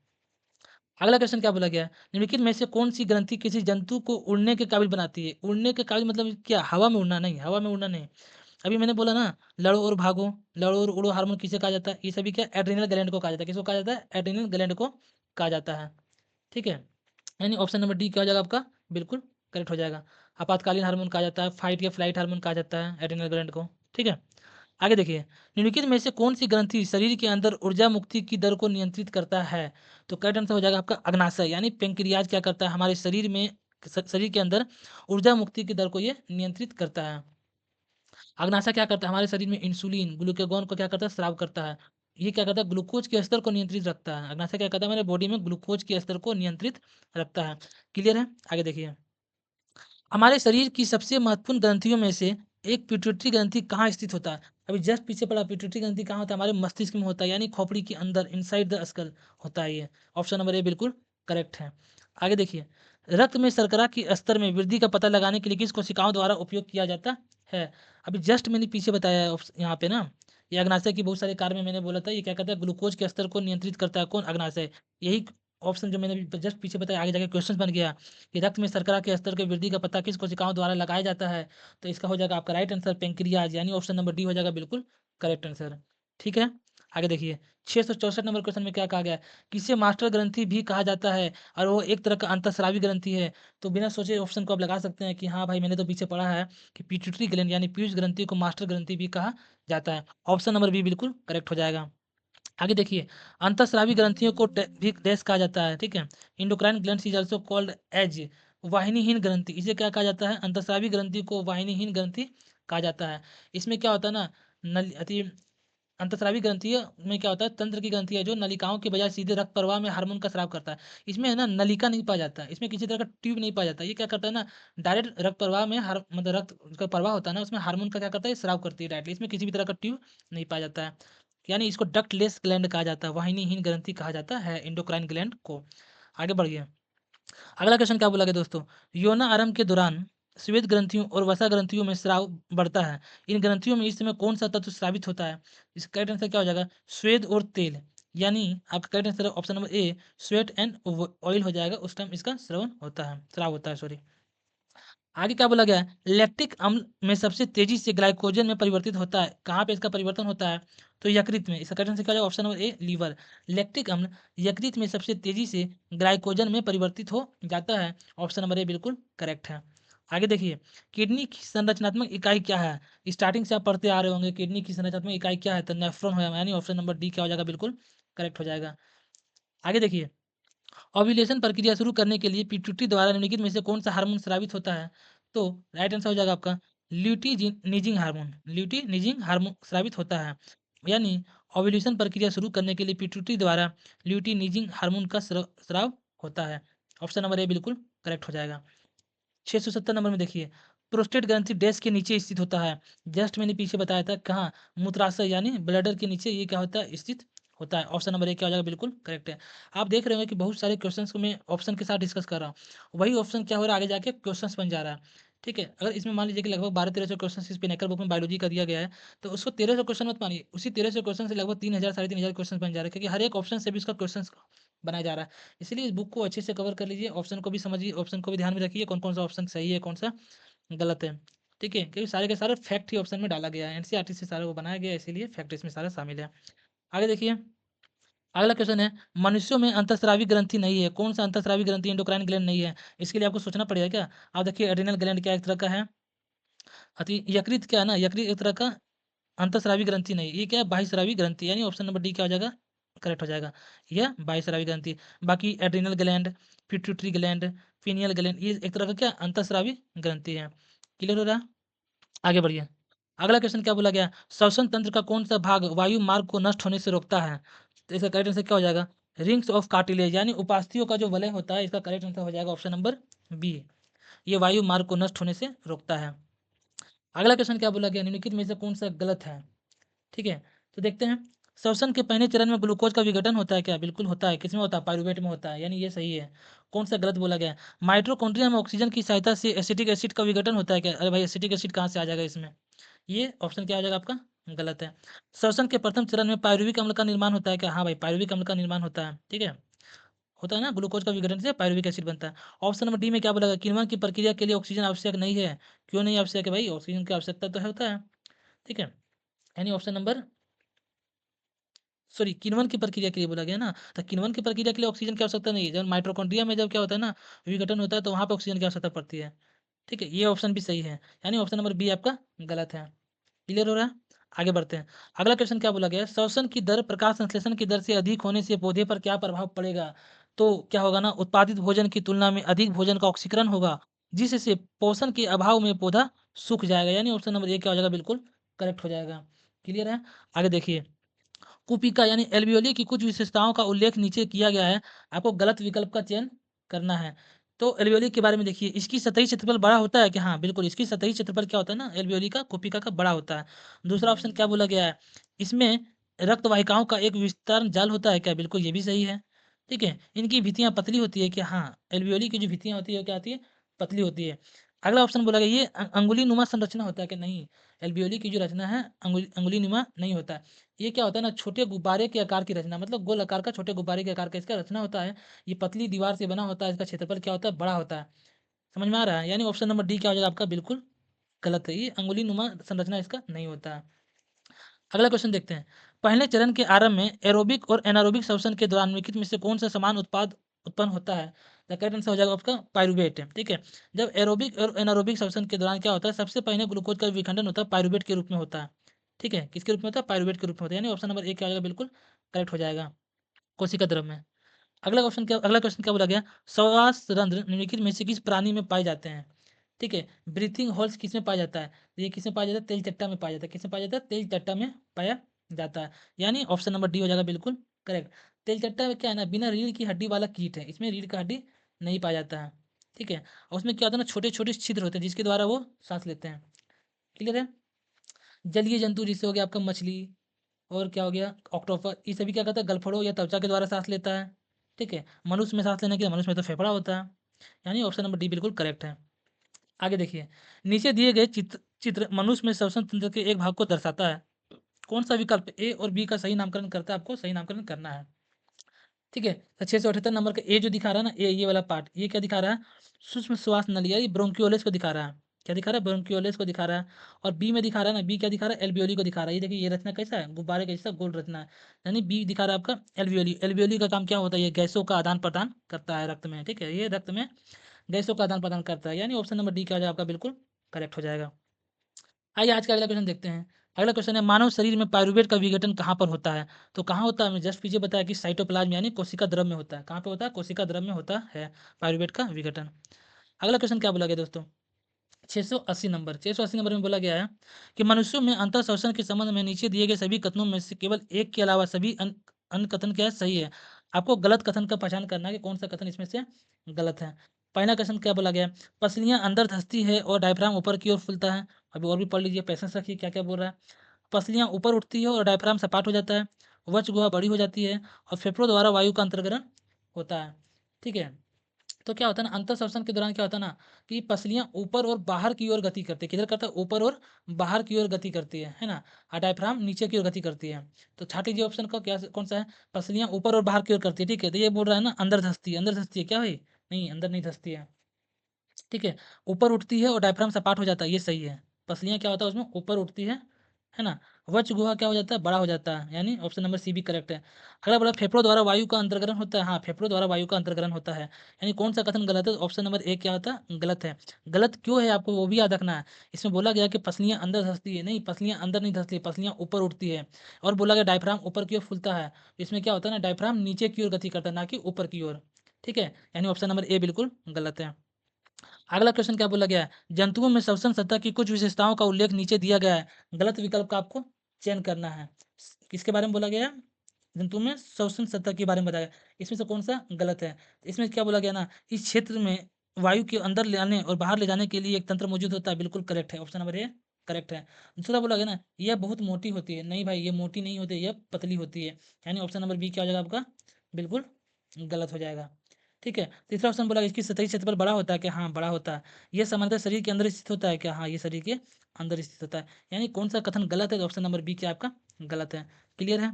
अगला क्वेश्चन क्या बोला गया है, निम्नलिखित में से कौन सी ग्रंथि किसी जंतु को उड़ने के काबिल बनाती है? उड़ने के काबिल मतलब क्या, हवा में उड़ना नहीं, हवा में उड़ना नहीं। अभी मैंने बोला ना, लड़ो और भागो, लड़ो और उड़ो हार्मोन किसे कहा जाता है? ये सभी क्या, एड्रिनल ग्लैंड को कहा जाता है। किसको कहा जाता है? एड्रिनल ग्लैंड को कहा जाता है। ठीक है, यानी ऑप्शन नंबर डी क्या हो जाएगा आपका, बिल्कुल करेक्ट हो जाएगा। आपातकालीन हार्मोन कहा जाता है, फाइट या फ्लाइट हार्मोन कहा जाता है एड्रिनल ग्लैंड को। ठीक है, आगे देखिए, निम्नलिखित में से कौन सी ग्रंथि शरीर के अंदर ऊर्जा मुक्ति की दर को नियंत्रित करता है? तो करेक्ट आंसर हो जाएगा आपका अग्नाशय, यानी पेंक्रियाज क्या करता है हमारे शरीर में, शरीर के अंदर ऊर्जा मुक्ति की दर को ये नियंत्रित करता है। अग्नाशय क्या करता है, हमारे शरीर में इंसुलिन ग्लूकागॉन को क्या करता है, स्राव करता है। ये क्या करता है, ग्लूकोज के स्तर को नियंत्रित रखता है। अग्नाशय क्या करता है, हमारे बॉडी में ग्लूकोज के स्तर को नियंत्रित रखता है। क्लियर है, आगे देखिए। हमारे शरीर की सबसे महत्वपूर्ण ग्रंथियों में से एक पिट्यूटरी ग्रंथि कहाँ स्थित होता है? अभी जस्ट पीछे पड़ा, पिट्यूटरी ग्रंथि कहाँ होता है? हमारे मस्तिष्क में होता है, यानी खोपड़ी के अंदर, इनसाइड द स्कल होता है ये। ऑप्शन नंबर ए बिल्कुल करेक्ट है। आगे देखिए, रक्त में शर्करा की स्तर में वृद्धि का पता लगाने के लिए किस कोशिकाओं द्वारा उपयोग किया जाता है? अभी जस्ट मैंने पीछे बताया है यहाँ पे ना, ये अग्नाशय की बहुत सारे कार्य में मैंने बोला था, ये क्या करता है, ग्लूकोज के स्तर को नियंत्रित करता है। कौन? अग्नाशय। यही ऑप्शन जो मैंने जस्ट पीछे बताया, आगे जाके क्वेश्चन बन गया कि रक्त में शर्करा के स्तर की वृद्धि का पता किस कोशिकाओं द्वारा लगाया जाता है? तो इसका हो जाएगा आपका राइट आंसर पेंक्रियाज, यानी ऑप्शन नंबर डी हो जाएगा बिल्कुल करेक्ट आंसर। ठीक है, आगे देखिए, 664 नंबर क्वेश्चन में क्या कहा गया है, किसे मास्टर ग्रंथि भी कहा जाता है और वो एक तरह का अंतःस्रावी ग्रंथि है? तो बिना सोचे ऑप्शन को आप लगा सकते हैं कि हाँ भाई, मैंने तो पीछे पढ़ा है कि पिट्यूटरी ग्लैंड यानी पीयूष ग्रंथि को मास्टर ग्रंथि भी कहा जाता है। ऑप्शन नंबर बी बिल्कुल करेक्ट हो जाएगा। आगे देखिए, अंतःस्रावी ग्रंथियों को भी डैश कहा जाता है। ठीक है, endocrine glands is also called as वाहिनीहीन ग्रंथि। इसे क्या कहा जाता है? अंतःस्रावी ग्रंथि को वाहिनीहीन ग्रंथि कहा जाता है। इसमें क्या होता है ना, नल अति अंतःस्रावी ग्रंथि में क्या होता है, तंत्र की ग्रंथि है जो नलिकाओं के बजाय सीधे रक्त प्रवाह में हार्मोन का स्राव करता है। इसमें है ना, नलिका नहीं पाया जाता है, इसमें किसी तरह का ट्यूब नहीं पाया जाता। ये क्या करता है ना, डायरेक्ट रक्त प्रवाह में मतलब रक्त का प्रवाह होता है ना, उसमें हार्मोन का क्या करता है, स्राव करती है डायरेक्टली। इसमें किसी भी तरह का ट्यूब नहीं पाया जाता है, यानी इसको डक्टलेस ग्लैंड कहा जाता है, वाहिनीहीन ग्रंथि कहा जाता है इंडोक्राइन ग्लैंड को। आगे बढ़िए, अगला क्वेश्चन क्या बोला गया दोस्तों, यौन आरंभ के दौरान श्वेत ग्रंथियों और वसा ग्रंथियों में स्राव बढ़ता है। इन ग्रंथियों में इस समय कौन सा तत्व स्रावित होता है? इसका करेक्ट आंसर क्या हो जाएगा, स्वेद और तेल, यानी आपका correct answer option number A sweat and oil हो जाएगा। उस टाइम इसका श्रवण होता है, स्राव होता है, सॉरी। आगे क्या बोला गया है, लैक्टिक अम्ल में सबसे तेजी से ग्लाइकोजन में परिवर्तित होता है, कहाँ पे इसका परिवर्तन होता है? तो यकृत में। इसका करेक्ट आंसर क्या हो जाएगा, option number A liver. Lactic अम्ल यकृत में सबसे तेजी से ग्लाइकोजन में परिवर्तित हो जाता है। ऑप्शन नंबर ए बिल्कुल करेक्ट है। आगे देखिए, किडनी की संरचनात्मक इकाई क्या है? स्टार्टिंग से आप पढ़ते आ रहे होंगे, किडनी की संरचनात्मक इकाई क्या है? तो नेफ्रॉन हो, यानी ऑप्शन नंबर डी क्या हो जाएगा, बिल्कुल करेक्ट हो जाएगा। आगे देखिए, ओव्यूलेशन प्रक्रिया शुरू करने के लिए पिट्यूटरी द्वारा निम्नलिखित में से कौन सा हार्मोन स्रावित होता है? तो राइट आंसर हो जाएगा आपका ल्यूटिनिजिंग हार्मोन। ल्यूटिनिजिंग हार्मोन स्रावित होता है, यानी ओव्यूलेशन प्रक्रिया शुरू करने के लिए पिट्यूटरी द्वारा ल्यूटिनिजिंग हार्मोन का स्राव होता है। ऑप्शन नंबर ए बिल्कुल करेक्ट हो जाएगा। 670 नंबर में देखिए, प्रोस्टेट ग्रंथि डैश के नीचे स्थित होता है। जस्ट मैंने पीछे बताया था कहाँ, मूत्राशय यानी ब्लैडर के नीचे ये क्या होता है, स्थित होता है। ऑप्शन नंबर ए क्या हो जाएगा, बिल्कुल करेक्ट है। आप देख रहे होंगे कि बहुत सारे क्वेश्चंस को मैं ऑप्शन के साथ डिस्कस कर रहा हूँ, वही ऑप्शन क्या हो रहा है, आगे जाके क्वेश्चंस बन जा रहा है। ठीक है, अगर इसमें मान लीजिए कि लगभग 1200-1300 क्वेश्चन इस पिनेकर बुक में बायोलॉजी का दिया गया है, तो उसको 1300 क्वेश्चन मत मानिए, उसी 1300 क्वेश्चन से लगभग 3000 3,500 क्वेश्चन बन जा रहे हैं, क्योंकि हर एक ऑप्शन से भी इसका क्वेश्चन बनाया जा रहा है। इसलिए इस बुक को अच्छे से कवर कर लीजिए, ऑप्शन को भी समझिए, ऑप्शन को भी ध्यान में रखिए, कौन कौन सा ऑप्शन सही है, कौन सा गलत है। ठीक है, क्योंकि सारे के सारे फैक्ट ही ऑप्शन में डाला गया है, एनसीईआरटी से सारे वो बनाया गया है, इसीलिए फैक्ट इसमें सारा शामिल है। आगे देखिए, अगला क्वेश्चन है, मनुष्यों में अंतःस्रावी ग्रंथि नहीं है, कौन सा अंतःस्रावी ग्रंथि एंडोक्राइन ग्लैंड नहीं है? इसके लिए आपको सोचना पड़ेगा क्या? आप देखिए एड्रिनल ग्लैंड क्या एक तरह का है, अति यकृत क्या है ना, यकृत एक तरह का अंतःस्रावी ग्रंथि नहीं, ये क्या है, बाह्यस्रावी ग्रंथि, यानी ऑप्शन नंबर डी क्या हो जाएगा, करेक्ट हो जाएगा, यह बाह्यस्रावी ग्रंथि। बाकी adrenal gland, pituitary gland, pineal gland, ये एक तरह का क्या अंतःस्रावी ग्रंथि है। क्लियर हो रहा है? आगे बढ़िए। अगला क्वेश्चन क्या बोला गया, श्वसन तंत्र का कौन सा भाग वायु मार्ग को नष्ट होने से रोकता है? तो इसका करेक्ट आंसर क्या हो जाएगा, रिंग्स ऑफ कार्टिलेज, यानी उपास्थियों का जो वलय होता है, इसका करेक्ट आंसर हो जाएगा ऑप्शन नंबर बी, ये वायु मार्ग को नष्ट होने से रोकता है। अगला क्वेश्चन क्या बोला गया, निम्नलिखित में से कौन सा गलत है? ठीक है, तो देखते हैं, श्वसन के पहले चरण में ग्लूकोज का विघटन होता है क्या? बिल्कुल होता है, किसमें होता है, पायरुवेट में होता है, यानी ये सही है। कौन सा गलत बोला गया है, माइटोकॉन्ड्रिया में ऑक्सीजन की सहायता से एसिटिक एसिड का विघटन होता है क्या? अरे भाई एसिटिक एसिड कहाँ से आ जाएगा इसमें, ये ऑप्शन क्या आ जाएगा आपका, गलत है। श्वसन के प्रथम चरण में पायरुविक अम्ल का निर्माण होता है क्या? हाँ भाई पायरुविक अम्ल का निर्माण होता है, ठीक है, होता है ना, ग्लूकोज का विघटन से पायरुविक एसिड बनता है। ऑप्शन नंबर डी में क्या बोला गया, किण्वन की प्रक्रिया के लिए ऑक्सीजन आवश्यक नहीं है, क्यों नहीं आवश्यक है भाई, ऑक्सीजन की आवश्यकता तो है, होता है, ठीक है, यानी ऑप्शन नंबर, सॉरी किण्वन की प्रक्रिया के लिए बोला गया ना, तो किण्वन की प्रक्रिया के लिए ऑक्सीजन की आवश्यकता नहीं है, जब माइटोकॉन्ड्रिया में जब क्या होता है ना, विघटन होता है, तो वहाँ पे ऑक्सीजन की आवश्यकता पड़ती है, ठीक है, ये ऑप्शन भी सही है, यानी ऑप्शन नंबर बी आपका गलत है। क्लियर हो रहा है? आगे बढ़ते हैं। अगला क्वेश्चन क्या बोला गया है, श्वसन की दर प्रकाश संश्लेषण की दर से अधिक होने से पौधे पर क्या प्रभाव पड़ेगा? तो क्या होगा ना, उत्पादित भोजन की तुलना में अधिक भोजन का ऑक्सीकरण होगा, जिससे पोषण के अभाव में पौधा सूख जाएगा, यानी ऑप्शन नंबर ए क्या हो जाएगा, बिल्कुल करेक्ट हो जाएगा। क्लियर है? आगे देखिए, कुपिका यानी एल्वियोली की कुछ विशेषताओं का उल्लेख नीचे किया गया है, आपको गलत विकल्प का चयन करना है। तो एल्वियोली के बारे में देखिए, इसकी सतही क्षेत्रफल बड़ा होता है कि हाँ बिल्कुल, इसकी सतही क्षेत्रफल क्या होता है ना, एल्वियोली का, कुपिका का बड़ा होता है। दूसरा ऑप्शन क्या बोला गया है, इसमें रक्त वाहिकाओं का एक विस्तारण जाल होता है क्या? बिल्कुल ये भी सही है, ठीक है, इनकी भित्तियां पतली होती है कि हाँ, एल्वियोली की जो भित्तियां होती है वो क्या होती है, पतली होती है। अगला ऑप्शन बोला गया, ये अंगुली नुमा संरचना होता है कि नहीं, एल्वियोली की जो रचना है अंगुली नुमा नहीं होता है, ये क्या होता है ना, छोटे गुब्बारे के आकार की रचना, मतलब गोल आकार का छोटे गुब्बारे के आकार का इसका रचना होता है, ये पतली दीवार से बना होता है, इसका क्षेत्रफल क्या होता है, बड़ा होता है। समझ में आ रहा है? यानी ऑप्शन नंबर डी क्या हो जाएगा आपका, बिल्कुल गलत है, ये अंगुली नुमा संरचना इसका नहीं होता है। अगला क्वेश्चन देखते हैं, पहले चरण के आरंभ में एरोबिक और एनारोबिक श्वसन के दौरान निम्नलिखित में से कौन सा समान उत्पाद उत्पन्न होता है? द करेक्ट आंसर हो जाएगा आपका पायरुवेट, ठीक है, जब एरोबिक और एनारोबिक श्वसन के दौरान क्या होता है, सबसे पहले ग्लूकोज का विखंडन होता है पायरुवेट के रूप में होता है, ठीक है, किसके रूप में होता है, पायरुवेट के रूप में होता है, यानी ऑप्शन नंबर ए क्या हो जाएगा, बिल्कुल करेक्ट हो जाएगा, कोशिका द्रव में। अगला क्वेश्चन क्या बोला गया, श्वास रंध्र निम्नलिखित में से किस प्राणी में पाए जाते हैं? ठीक है, ब्रीथिंग होल्स किस में पाया जाता है? तो ये किस में पाया जाता है, तेल चट्टा में पाया जाता है, किस में पाया जाता है, तेल चट्टा में पाया जाता है, यानी ऑप्शन नंबर डी हो जाएगा बिल्कुल करेक्ट। तेल चट्टा में क्या है ना, बिना रीढ़ की हड्डी वाला कीट है, इसमें रीढ़ का हड्डी नहीं पाया जाता है, ठीक है, और उसमें क्या होता है ना, छोटे छोटे छिद्र होते हैं जिसके द्वारा वो सांस लेते हैं। क्लियर है? जलीय जंतु जिससे हो गया आपका मछली, और क्या हो गया, ऑक्टोपस, ये सभी क्या करता है, गलफड़ों या त्वचा के द्वारा सांस लेता है, ठीक है, मनुष्य में सांस लेने के लिए मनुष्य में तो फेफड़ा होता है, यानी ऑप्शन नंबर डी बिल्कुल करेक्ट है। आगे देखिए, नीचे दिए गए चित्र चित्र मनुष्य में श्वसन तंत्र के एक भाग को दर्शाता है, कौन सा विकल्प ए और बी का सही नामकरण करता है, आपको सही नामकरण करना है, ठीक है। तो 678 नंबर का ए जो दिखा रहा है ना, ये वाला पार्ट, ये क्या दिखा रहा है, सूक्ष्म श्वास नली, यानी ब्रोंकियोलेस को दिखा रहा है, क्या दिखा रहा है, ब्रोंकियोलेस को दिखा रहा है। और बी में दिखा रहा है ना, बी क्या दिखा रहा है, एल्वियोली को दिखा रहा है, ये देखिए ये रचना कैसा है, गुब्बारे का जैसा गोल रचना है, यानी बी दिखा रहा है आपका एल्वियोली। एल्वियोली का काम क्या होता है, ये गैसों का आदान प्रदान करता है रक्त में, ठीक है, ये रक्त में गैसों का आदान प्रदान करता है, यानी ऑप्शन नंबर डी क्या हो जाएगा आपका, बिल्कुल करेक्ट हो जाएगा। आइए आज का अगला क्वेश्चन देखते हैं। अगला क्वेश्चन है, मानव शरीर में पायरुवेट का विघटन कहाँ पर होता है? तो कहाँ होता है, हमें जस्ट पीछे बताया कि साइटोप्लाज्म यानी कोशिका द्रव में होता है, कहाँ पे होता है, कोशिका द्रव में होता है पायरुवेट का विघटन। अगला क्वेश्चन क्या बोला गया दोस्तों, 680 नंबर, 680 नंबर में बोला गया है कि मनुष्यों में अंतः शोषण के संबंध में नीचे दिए गए सभी कथनों में से केवल एक के अलावा सभी अन्य कथन क्या है, सही है। आपको गलत कथन का पहचान करना है कि कौन सा कथन इसमें से गलत है। पहला क्वेश्चन क्या बोला गया है, पसलियां अंदर धंसती है और डायफ्राम ऊपर की ओर फूलता है। अभी और भी पढ़ लीजिए, पैसेंस रखिए क्या क्या बोल रहा है। पसलियां ऊपर उठती है और डायफ्राम सपाट हो जाता है, वक्ष गुहा बड़ी हो जाती है और फेफड़ों द्वारा वायु का अंतर्ग्रहण होता है, ठीक है। तो क्या होता है ना, अंतर श्वसन के दौरान क्या होता है ना, कि पसलियां ऊपर और बाहर की ओर गति करती है, किधर करता है, ऊपर और बाहर की ओर गति करती है ना, और डायफ्राम नीचे की ओर गति करती है। तो छाट लीजिए ऑप्शन का क्या कौन सा है, पसलियां ऊपर और बाहर की ओर करती है, ठीक है, तो ये बोल रहा है ना अंदर धंसती है, अंदर धंसती है क्या भाई, नहीं अंदर नहीं धंसती है, ठीक है, ऊपर उठती है और डायफ्राम सपाट हो जाता है, ये सही है। पसलियां क्या होता है उसमें ऊपर उठती है ना, वक्ष गुहा क्या हो जाता है, बड़ा हो जाता है, यानी ऑप्शन नंबर सी भी करेक्ट है। अगला बोला फेफड़ों द्वारा वायु का अंतर्ग्रहण होता है। हाँ, फेफड़ों द्वारा वायु का अंतर्ग्रहण होता है, यानी कौन सा कथन गलत है, ऑप्शन नंबर ए क्या होता है, गलत है। गलत क्यों है आपको वो भी याद रखना है। इसमें बोला गया कि पसलियां अंदर धंसती है, नहीं, पसलियां अंदर नहीं धंसती, पसलियां ऊपर उठती है। और बोला गया डायफ्राम ऊपर की ओर फूलता है। इसमें क्या होता है ना, डायफ्राम नीचे की ओर गति करता है, ना कि ऊपर की ओर। ठीक है, यानी ऑप्शन नंबर ए बिल्कुल गलत है। अगला क्वेश्चन क्या बोला गया है, जंतुओं में श्वसन सतह की कुछ विशेषताओं का उल्लेख नीचे दिया गया है। गलत विकल्प का आपको चयन करना है। किसके बारे में बोला गया है, जंतु में श्वसन सतह के बारे में बताया गया। इसमें से कौन सा गलत है, इसमें क्या बोला गया ना, इस क्षेत्र में वायु के अंदर ले आने और बाहर ले जाने के लिए एक तंत्र मौजूद होता है, बिल्कुल करेक्ट है, ऑप्शन नंबर ए करेक्ट है। दूसरा बोला गया ना, यह बहुत मोटी होती है, नहीं भाई, ये मोटी नहीं होती, यह पतली होती है, यानी ऑप्शन नंबर बी क्या हो जाएगा आपका, बिल्कुल गलत हो जाएगा। ठीक है, तीसरा ऑप्शन बोला इसकी सतही क्षेत्रफल बड़ा होता है क्या, हाँ बड़ा होता है। यह सामान्यतः शरीर के अंदर स्थित होता है क्या, हाँ ये शरीर के अंदर स्थित होता है, यानी कौन सा कथन गलत है, तो ऑप्शन नंबर बी क्या आपका गलत है। क्लियर है।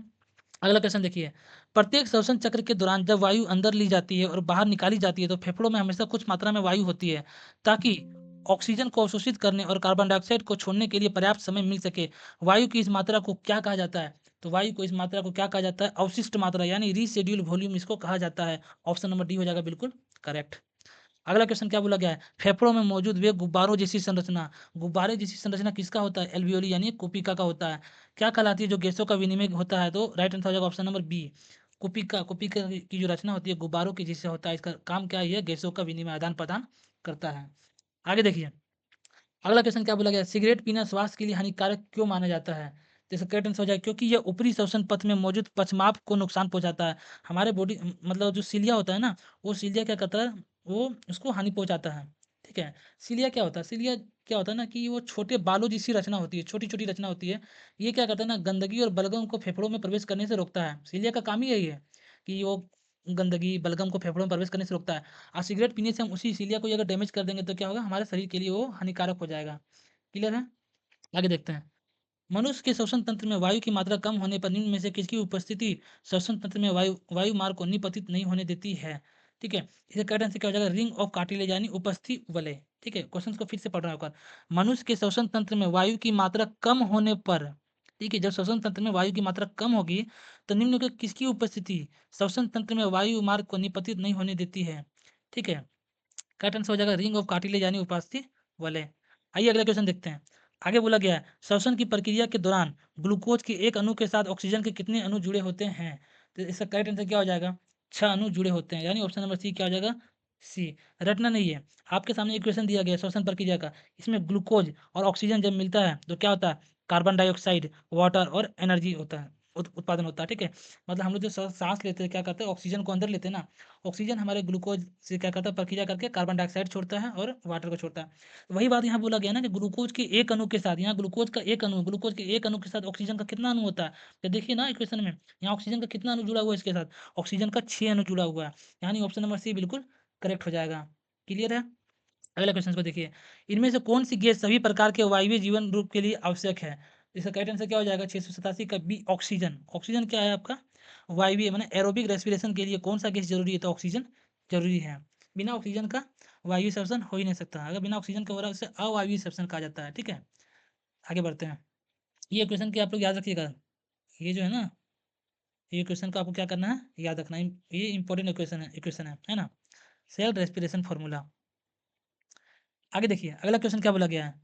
अगला क्वेश्चन देखिए, प्रत्येक श्वसन चक्र के दौरान जब वायु अंदर ली जाती है और बाहर निकाली जाती है तो फेफड़ों में हमेशा कुछ मात्रा में वायु होती है, ताकि ऑक्सीजन को अवशोषित करने और कार्बन डाइऑक्साइड को छोड़ने के लिए पर्याप्त समय मिल सके। वायु की इस मात्रा को क्या कहा जाता है, तो वायु को इस मात्रा को क्या कहा जाता है, अवशिष्ट मात्रा, यानी रीशेड्यूल वॉल्यूम इसको कहा जाता है। ऑप्शन नंबर डी हो जाएगा बिल्कुल करेक्ट। अगला क्वेश्चन क्या बोला गया है, फेफड़ों में मौजूद वे गुब्बारों जैसी संरचना, गुब्बारे जैसी संरचना किसका होता है, एल्वियोली यानी कुपिका का होता है। क्या कहलाती है जो गैसों का विनिमय होता है, तो राइट आंसर हो जाएगा ऑप्शन नंबर बी, कुपिका। कुपिका की जो रचना होती है गुब्बारों की जैसे होता है, इसका काम क्या है, गैसों का विनिमय आदान प्रदान करता है। आगे देखिए, अगला क्वेश्चन क्या बोला गया, सिगरेट पीना स्वास्थ्य के लिए हानिकारक क्यों माना जाता है, तो इसका करेक्ट आंसर हो जाएगा क्योंकि यह ऊपरी श्वसन पथ में मौजूद पश्चाप को नुकसान पहुंचाता है। हमारे बॉडी मतलब जो सीलिया होता है ना, वो सीलिया क्या करता है, वो उसको हानि पहुंचाता है। ठीक है, सीलिया क्या होता है, सीलिया क्या होता है ना कि वो छोटे बालों जैसी रचना होती है, छोटी छोटी रचना होती है। ये क्या करता है ना, गंदगी और बलगम को फेफड़ों में प्रवेश करने से रोकता है। सीलिया का काम ही यही है कि वो गंदगी बलगम को फेफड़ों में प्रवेश करने से रोकता है। और सिगरेट पीने से हम उसी सीलिया को अगर डैमेज कर देंगे तो क्या होगा, हमारे शरीर के लिए वो हानिकारक हो जाएगा। क्लियर है। आगे देखते हैं, मनुष्य के श्वसन तंत्र में वायु की मात्रा कम होने पर निम्न में से किसकी उपस्थिति श्वसन तंत्र में वायु मार्ग को निपतित नहीं होने देती है। ठीक है, इसे करेक्ट आंसर क्या हो जाएगा, रिंग ऑफ कार्टिलेज यानी उपस्थि वलय। ठीक है, क्वेश्चन को फिर से पढ़ रहा हूं। मनुष्य के श्वसन तंत्र में वायु की मात्रा कम होने पर, ठीक है, जब श्वसन तंत्र में वायु की मात्रा कम होगी तो निम्न में किसकी उपस्थिति श्वसन तंत्र में वायु मार्ग को निपतित नहीं होने देती है। ठीक है, करेक्ट आंसर हो जाएगा रिंग ऑफ कार्टिलेज यानी उपास्थि वलय। आइए अगला क्वेश्चन देखते हैं। आगे बोला गया है, श्वसन की प्रक्रिया के दौरान ग्लूकोज के एक अणु के साथ ऑक्सीजन के कितने अणु जुड़े होते हैं, तो इसका करेक्ट आंसर क्या हो जाएगा, 6 अणु जुड़े होते हैं, यानी ऑप्शन नंबर सी क्या हो जाएगा, सी। रटना नहीं है, आपके सामने इक्वेशन दिया गया है श्वसन प्रक्रिया का, इसमें ग्लूकोज और ऑक्सीजन जब मिलता है तो क्या होता है, कार्बन डाइऑक्साइड, वाटर और एनर्जी होता है, उत्पादन होता है। ठीक है, मतलब हम लोग जो सांस लेते हैं क्या करते हैं, ऑक्सीजन को अंदर लेते हैं ना, ऑक्सीजन हमारे ग्लूकोज से क्या करता है, प्रक्रिया करके कार्बन डाइऑक्साइड छोड़ता है और वाटर को छोड़ता है। तो वही बात यहाँ बोला गया ना कि ग्लूकोज के एक अणु के साथ, यहाँ ग्लूकोज के एक अणु के साथ ऑक्सीजन का कितना अणु होता है, तो देखिए ना इक्वेशन में, यहाँ ऑक्सीजन का कितना अणु जुड़ा हुआ है इसके साथ, ऑक्सीजन का 6 अणु जुड़ा हुआ है, यानी ऑप्शन नंबर सी बिल्कुल करेक्ट हो जाएगा। क्लियर है। अगला क्वेश्चन को देखिए, इनमें से कौन सी गैस सभी प्रकार के वायवीय जीवन रूप के लिए आवश्यक है, इसका करेक्ट आंसर क्या हो जाएगा, 687 का बी ऑक्सीजन। ऑक्सीजन क्या है आपका, वायवीय माने एरोबिक रेस्पिरेशन के लिए कौन सा गैस जरूरी है, तो ऑक्सीजन जरूरी है। बिना ऑक्सीजन का वायु श्वसन हो ही नहीं सकता, अगर बिना ऑक्सीजन के हो रहा है उसे अवायवीय श्वसन कहा जाता है। ठीक है, आगे बढ़ते हैं। ये क्वेश्चन के आप लोग याद रखिएगा, ये जो है ना, ये क्वेश्चन का आपको क्या करना है, याद रखना है, ये इंपॉर्टेंट इक्वेशन है ना, सेल रेस्पिरेशन फॉर्मूला। आगे देखिए, अगला क्वेश्चन क्या बोला गया है,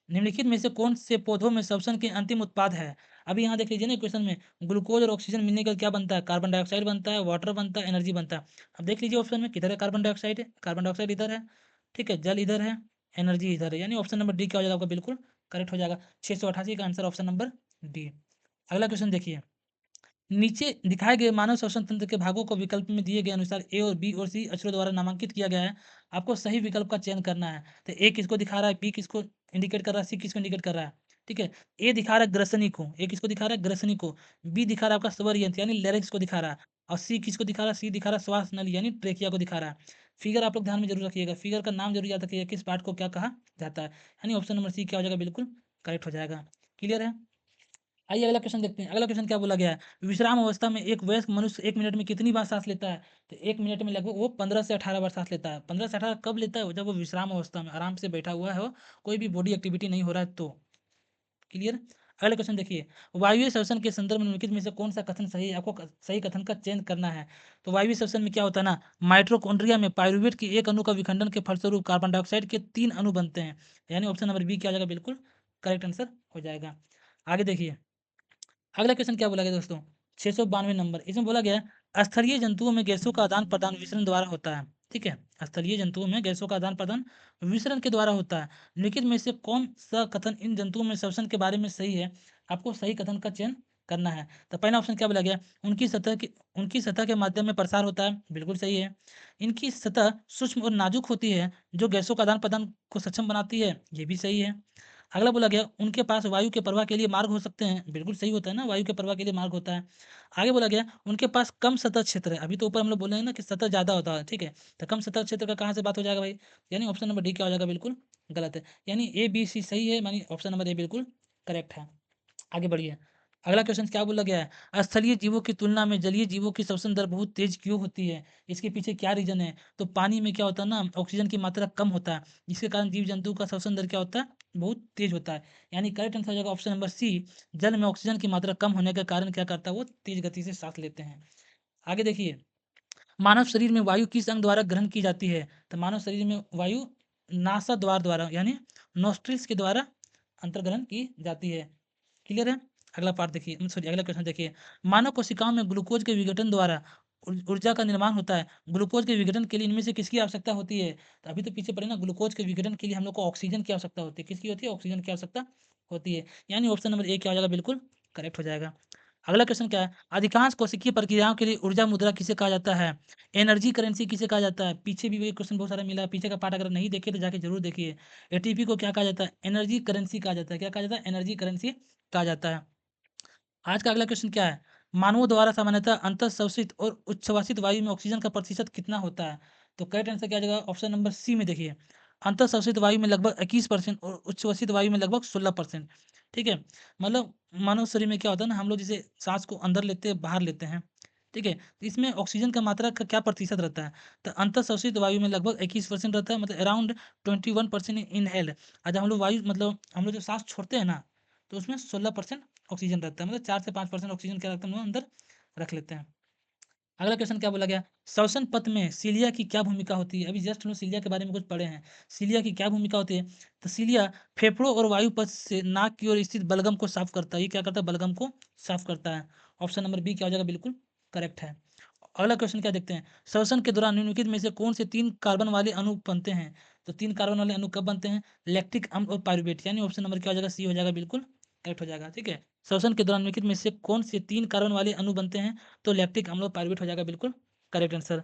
निम्नलिखित में से कौन से पौधों में श्वसन के अंतिम उत्पाद है। अभी यहाँ देख लीजिए ना क्वेश्चन में, ग्लूकोज और ऑक्सीजन मिलने का क्या बनता है, कार्बन डाइऑक्साइड बनता है, वाटर बनता है, एनर्जी बनता है। अब देख लीजिए ऑप्शन में किधर है, कार्बन डाइऑक्साइड है, कार्बन डाइऑक्साइड इधर है। ठीक है, जल इधर है, एनर्जी इधर है, यानी ऑप्शन नंबर डी क्या हो जाएगा आपका, बिल्कुल करेक्ट हो जाएगा। 688 का आंसर ऑप्शन नंबर डी। अगला क्वेश्चन देखिए, नीचे दिखाए गए मानव श्वसन तंत्र के भागों को विकल्प में दिए गए अनुसार ए और बी और सी अक्षरों द्वारा नामांकित किया गया है। आपको सही विकल्प का चयन करना है, तो ए किसको दिखा रहा है, बी किसको इंडिकेट कर रहा है, सी किसको इंडिकेट कर रहा है। ठीक है, ए दिखा रहा है ग्रसनी को, ए किसको दिखा रहा है, ग्रसनी को। बी दिखा रहा है आपका स्वर यंत्र यानी लेरिक्स को दिखा रहा है, और सी किसको दिखा रहा है, सी दिखा रहा है श्वास नली यानी ट्रेकिया को दिखा रहा है। फिगर आप लोग ध्यान में जरूर रखिएगा, फिगर का नाम जरूर याद रखिएगा, किस पार्ट को क्या कहा जाता है, यानी ऑप्शन नंबर सी क्या हो जाएगा, बिल्कुल करेक्ट हो जाएगा। क्लियर है। आइए अगला क्वेश्चन देखते हैं। अगला क्वेश्चन क्या बोला गया है, विश्राम अवस्था में एक वयस्क मनुष्य 1 मिनट में कितनी बार सांस लेता है, तो 1 मिनट में लगभग वो 15 से 18 बार सांस लेता है। 15 से 18 कब लेता है, जब वो विश्राम अवस्था में आराम से बैठा हुआ है, कोई भी बॉडी एक्टिविटी नहीं हो रहा है तो। क्लियर। अगला क्वेश्चन देखिए, वायवीय श्वसन के संदर्भ में निम्नलिखित में से कौन सा कथन सही है? आपको सही कथन का चयन करना है। तो वायवीय श्वसन में क्या होता है ना, माइटोकॉन्ड्रिया में पाइरूवेट के एक अणु का विखंडन के फलस्वरूप कार्बन डाइऑक्साइड के 3 अणु बनते हैं। यानी ऑप्शन नंबर बी क्या हो जाएगा? बिल्कुल करेक्ट आंसर हो जाएगा। आगे देखिए, अगला क्वेश्चन क्या बोला गया दोस्तों? 692 नंबर, इसमें बोला गया है स्थलीय जंतुओं में गैसों का आदान प्रदान विसरण द्वारा होता है। ठीक है, स्थलीय जंतुओं में गैसों का आदान प्रदान विसरण के द्वारा होता है। निम्नलिखित में से कौन सा कथन इन जंतुओं में श्वसन के बारे में सही है? आपको सही कथन का चयन करना है। तो पहला ऑप्शन क्या बोला गया? उनकी सतह के माध्यम में प्रसार होता है, बिल्कुल सही है। इनकी सतह सूक्ष्म और नाजुक होती है जो गैसों का आदान प्रदान को सक्षम बनाती है, ये भी सही है। अगला बोला गया उनके पास वायु के प्रवाह के लिए मार्ग हो सकते हैं, बिल्कुल सही होता है ना, वायु के प्रवाह के लिए मार्ग होता है। आगे बोला गया उनके पास कम सतह क्षेत्र है, अभी तो ऊपर हम लोग बोले हैं ना कि सतह ज़्यादा होता है, ठीक है, तो कम सतह क्षेत्र का कहाँ से बात हो जाएगा भाई? यानी ऑप्शन नंबर डी क्या हो जाएगा? बिल्कुल गलत है। यानी ए बी सी सही है, यानी ऑप्शन नंबर ए बिल्कुल करेक्ट है। आगे बढ़िए, अगला क्वेश्चन क्या बोला गया है? स्थलीय जीवों की तुलना में जलीय जीवों की श्वसन दर बहुत तेज क्यों होती है? इसके पीछे क्या रीजन है? तो पानी में क्या होता है ना, ऑक्सीजन की मात्रा कम होता है, जिसके कारण जीव जंतु का श्वसन दर क्या होता है? बहुत तेज होता है। यानी करेक्ट आंसर हो जाएगा ऑप्शन नंबर सी, जल में ऑक्सीजन की मात्रा कम होने के कारण क्या करता है? वो तेज गति से सांस लेते हैं। आगे देखिए, मानव शरीर में वायु किस अंग द्वारा ग्रहण की जाती है? तो मानव शरीर में वायु नासा द्वार द्वारा यानी नोस्ट्रिल्स के द्वारा अंतर्ग्रहण की जाती है। क्लियर है? अगला पार्ट देखिए, सॉरी अगला क्वेश्चन देखिए, मानव कोशिकाओं में ग्लूकोज के विघटन द्वारा ऊर्जा का निर्माण होता है। ग्लूकोज के विघटन के लिए इनमें से किसकी आवश्यकता होती है? तो अभी तो पीछे पड़े ना, ग्लूकोज के विघटन के लिए हम लोग को ऑक्सीजन की आवश्यकता होती है। किसकी होती है? ऑक्सीजन की आवश्यकता होती है। यानी ऑप्शन नंबर ए क्या हो जाएगा? बिल्कुल करेक्ट हो जाएगा। अगला क्वेश्चन क्या है? अधिकांश कोशिकीय प्रक्रियाओं के लिए ऊर्जा मुद्रा किसे कहा जाता है? एनर्जी करेंसी किसे कहा जाता है? पीछे भी वही क्वेश्चन बहुत सारा मिला है, पीछे का पार्ट अगर नहीं देखे तो जाके जरूर देखिए। एटीपी को क्या कहा जाता है? एनर्जी करेंसी कहा जाता है। क्या कहा जाता है? एनर्जी करेंसी कहा जाता है। आज का अगला क्वेश्चन क्या है? मानवों द्वारा सामान्यतः अंतःश्वसित और उच्छ्वसित वायु में ऑक्सीजन का प्रतिशत कितना होता है? तो करेक्ट आंसर क्या आ जाएगा? ऑप्शन नंबर सी में देखिए, अंतःश्वसित वायु में लगभग 21% और उच्छ्वसित वायु में लगभग 16%। ठीक है, मतलब मानव शरीर में क्या होता है ना, हम लोग जैसे सांस को अंदर लेते हैं बाहर लेते हैं, ठीक है, तो इसमें ऑक्सीजन का मात्रा का क्या प्रतिशत रहता है? तो अंतःश्वसित वायु में लगभग 21% रहता है, मतलब अराउंड 21% इनहेल्ड। आज हम लोग वायु मतलब हम लोग जो सांस छोड़ते हैं ना, तो उसमें 16% ऑक्सीजन रहता है, मतलब 4 से 5% ऑक्सीजन क्या रखते हैं हम लोग अंदर रख लेते हैं। अगला क्वेश्चन क्या बोला गया? श्वसन पथ में सीलिया की क्या भूमिका होती है? अभी जस्ट हम लोग सीलिया के बारे में कुछ पढ़े हैं। सीलिया की क्या भूमिका होती है? तो सीलिया फेफड़ों और वायु पथ से नाक की ओर स्थित बलगम को साफ करता है। ये क्या करता है? बलगम को साफ करता है। ऑप्शन नंबर बी क्या हो जाएगा? बिल्कुल करेक्ट है। अगला क्वेश्चन क्या देखते हैं? श्वसन के दौरान निम्नलिखित में से कौन से 3 कार्बन वाले अणु बनते हैं? तो 3 कार्बन वाले अणु कब बनते हैं? लैक्टिक अम्ल और पाइरूवेट, यानी ऑप्शन नंबर क्या हो जाएगा? सी हो जाएगा, बिल्कुल करेक्ट हो जाएगा। ठीक है, श्वसन के दौरान निम्नलिखित में से कौन से 3 कार्बन वाले अणु बनते हैं? तो लैक्टिक अम्ल और पाइरूवेट हो जाएगा, बिल्कुल करेक्ट आंसर।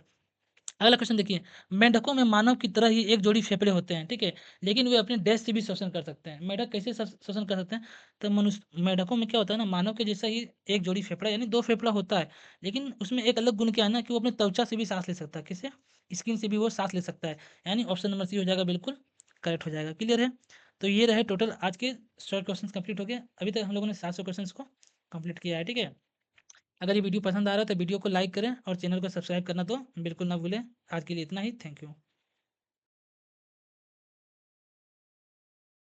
अगला क्वेश्चन देखिए, मेंढकों में मानव की तरह ही एक जोड़ी फेफड़े होते हैं, ठीक है, लेकिन वे अपने डैश से भी श्वसन कर सकते हैं। मेंढक कैसे श्वसन कर सकते हैं? तो मनुष्य मेंढकों में क्या होता है ना, मानव के जैसा ही एक जोड़ी फेफड़ा यानी 2 फेफड़ा होता है, लेकिन उसमें एक अलग गुण क्या है ना कि वो अपने त्वचा से भी सांस ले सकता है। किससे? स्किन से भी वो सांस ले सकता है। यानी ऑप्शन नंबर सी हो जाएगा, बिल्कुल करेक्ट हो जाएगा। क्लियर है? तो ये रहे टोटल आज के शॉर्ट क्वेश्चन कंप्लीट हो गए। अभी तक हम लोगों ने 700 क्वेश्चन को कंप्लीट किया है, ठीक है। अगर ये वीडियो पसंद आ रहा है तो वीडियो को लाइक करें और चैनल को सब्सक्राइब करना तो बिल्कुल ना भूलें। आज के लिए इतना ही, थैंक यू।